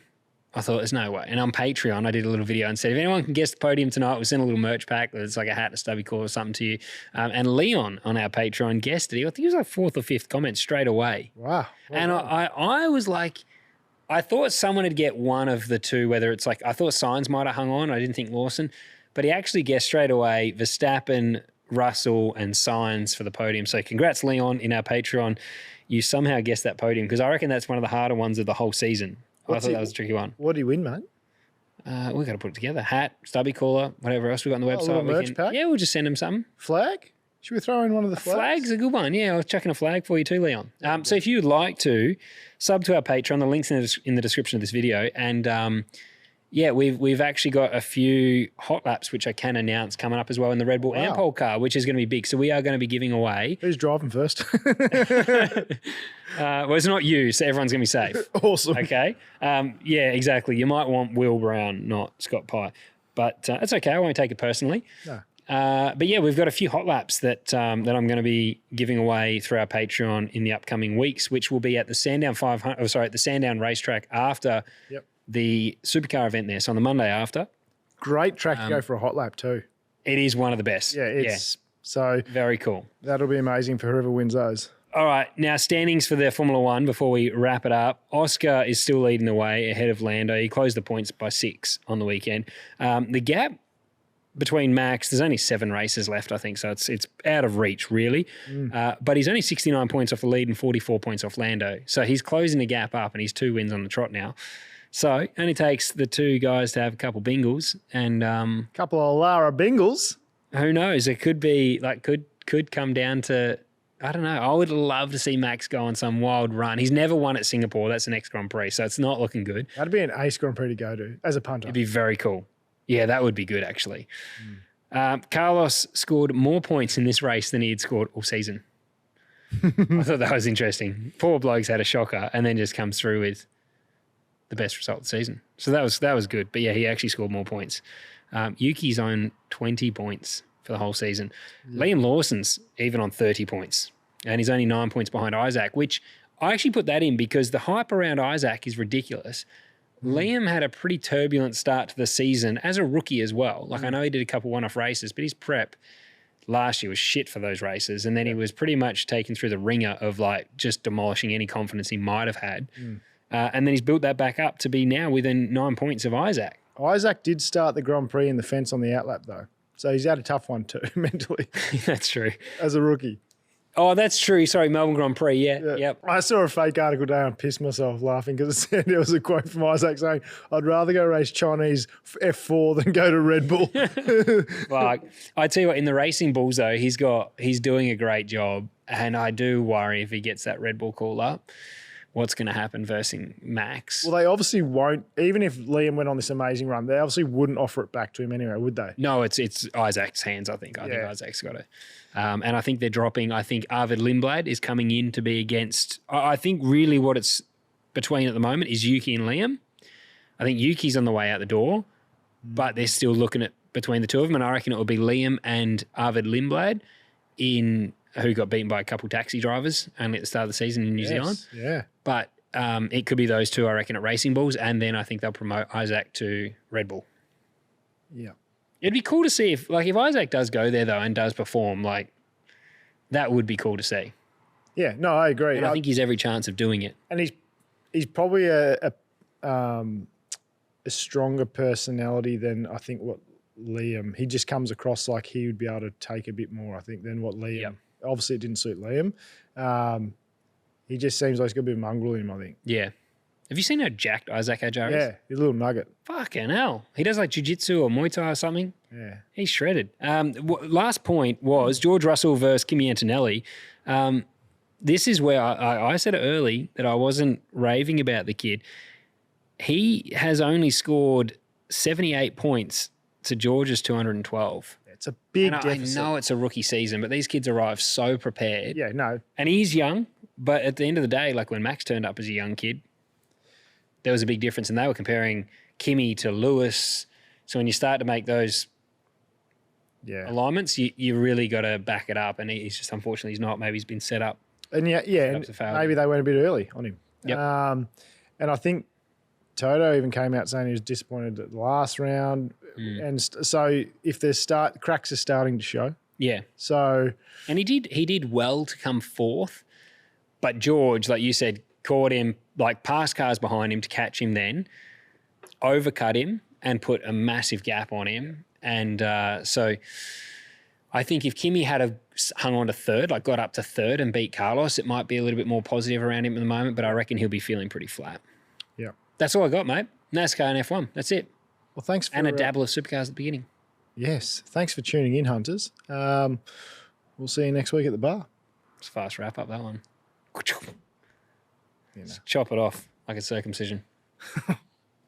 I thought there's no way. And on Patreon, I did a little video and said, if anyone can guess the podium tonight, we'll send a little merch pack. It's like a hat, a stubby core or something to you. And Leon on our Patreon guessed it. I think he was like 4th or 5th comment straight away. Wow. And I was like, I thought someone would get one of the two, whether it's like, I thought Sainz might have hung on. I didn't think Lawson. But he actually guessed straight away Verstappen, Russell and Sainz for the podium. So congrats, Leon, in our Patreon. You somehow guessed that podium because I reckon that's one of the harder ones of the whole season. I thought that was a tricky one. What do you win, mate? We've got to put it together. Hat, stubby collar, whatever else we've got on the website. A little merch pack? Yeah, we'll just send him something. Flag? Should we throw in one of the flags? Flag's a good one. Yeah, I was chucking a flag for you too, Leon. So if you'd like to, sub to our Patreon. The link's in the description of this video. And yeah, we've actually got a few hot laps, which I can announce coming up as well in the Red Bull Ampol car, which is going to be big. So we are going to be giving away. Who's driving first? Well, it's not you, so everyone's going to be safe. Awesome. Okay. Yeah, exactly. You might want Will Brown, not Scott Pye. But it's okay. I won't take it personally. No. But yeah, we've got a few hot laps that I'm going to be giving away through our Patreon in the upcoming weeks, which will be at the Sandown at the Sandown racetrack after the Supercar event there. So on the Monday after. Great track to go for a hot lap too. It is one of the best. Yeah, so very cool. That'll be amazing for whoever wins those. All right, now standings for the Formula One before we wrap it up. Oscar is still leading the way ahead of Lando. He closed the points by 6 on the weekend. The gap between Max, there's only 7 races left, I think, so it's out of reach, really. But he's only 69 points off the lead and 44 points off Lando. So he's closing the gap up and he's 2 wins on the trot now. So it only takes the 2 guys to have a couple bingles and... couple of Lara Bingles. who knows? It could be like could come down to, I don't know. I would love to see Max go on some wild run. He's never won at Singapore. That's the next Grand Prix, so it's not looking good. That'd be an ace Grand Prix to go to as a punter. It'd be very cool. Yeah, that would be good actually. Carlos scored more points in this race than he had scored all season. I thought that was interesting. Poor bloke's had a shocker and then just comes through with the best result of the season. So that was good. But yeah, he actually scored more points. Yuki's on 20 points for the whole season. Liam Lawson's even on 30 points. And he's only 9 points behind Isaac, which I actually put that in because the hype around Isaac is ridiculous. Liam had a pretty turbulent start to the season as a rookie as well. Like I know he did a couple one-off races, but his prep last year was shit for those races. And then he was pretty much taken through the ringer of like just demolishing any confidence he might have had. And then he's built that back up to be now within 9 points of Isaac. Isaac did start the Grand Prix in the fence on the outlap though. So he's had a tough one too, mentally, That's true. as a rookie. Oh, that's true. Sorry, Melbourne Grand Prix. Yeah. Yep. I saw a fake article today and pissed myself laughing because it said there was a quote from Isaac saying, I'd rather go race Chinese F4 than go to Red Bull. Like, I tell you what, in the racing bulls though, he's doing a great job. And I do worry if he gets that Red Bull call up, what's going to happen versus Max. Well, they obviously won't, even if Liam went on this amazing run, they obviously wouldn't offer it back to him anyway, would they? No, it's Isaac's hands, I think. I think Isaac's got it. And I think they're dropping, I think Arvid Lindblad is coming in to be against, I think really what it's between at the moment is Yuki and Liam. I think Yuki's on the way out the door, but they're still looking at between the two of them, and I reckon it will be Liam and Arvid Lindblad who got beaten by a couple taxi drivers only at the start of the season in New Zealand. Yeah. But it could be those two, I reckon, at Racing Bulls, and then I think they'll promote Isaac to Red Bull. Yeah. It'd be cool to see if Isaac does go there, though, and does perform, like, that would be cool to see. Yeah, no, I agree. And I think he's every chance of doing it. And he's probably a stronger personality than I think what Liam, he just comes across like he would be able to take a bit more, I think, than what Liam. Yep. Obviously, it didn't suit Liam. He just seems like he's got a bit of mongrel in him, I think. Yeah. Have you seen how jacked Isaac Ajar is? Yeah, he's a little nugget. Fucking hell. He does like jiu-jitsu or Muay Thai or something. Yeah. He's shredded. Last point was George Russell versus Kimi Antonelli. This is where I said it early that I wasn't raving about the kid. He has only scored 78 points to George's 212. It's a big and deficit. I know it's a rookie season, but these kids arrive so prepared. Yeah, no. And he's young, but at the end of the day, like when Max turned up as a young kid, there was a big difference, and they were comparing Kimi to Lewis. So when you start to make those alignments, you really got to back it up, and he's just, unfortunately, he's not. Maybe he's been set up. And and maybe they went a bit early on him. Yep. And I think Toto even came out saying he was disappointed at the last round. And so if there's cracks are starting to show. Yeah. So. And he did well to come fourth, but George, like you said, caught him, like past cars behind him to catch him then, overcut him and put a massive gap on him. And so I think if Kimi had hung on to third, like got up to third and beat Carlos, it might be a little bit more positive around him at the moment, but I reckon he'll be feeling pretty flat. Yeah. That's all I got, mate. NASCAR and F1. That's it. Well, thanks for... And a dabble of supercars at the beginning. Yes. Thanks for tuning in, Hunters. We'll see you next week at the bar. It's a fast wrap up, that one. Chop it off like a circumcision.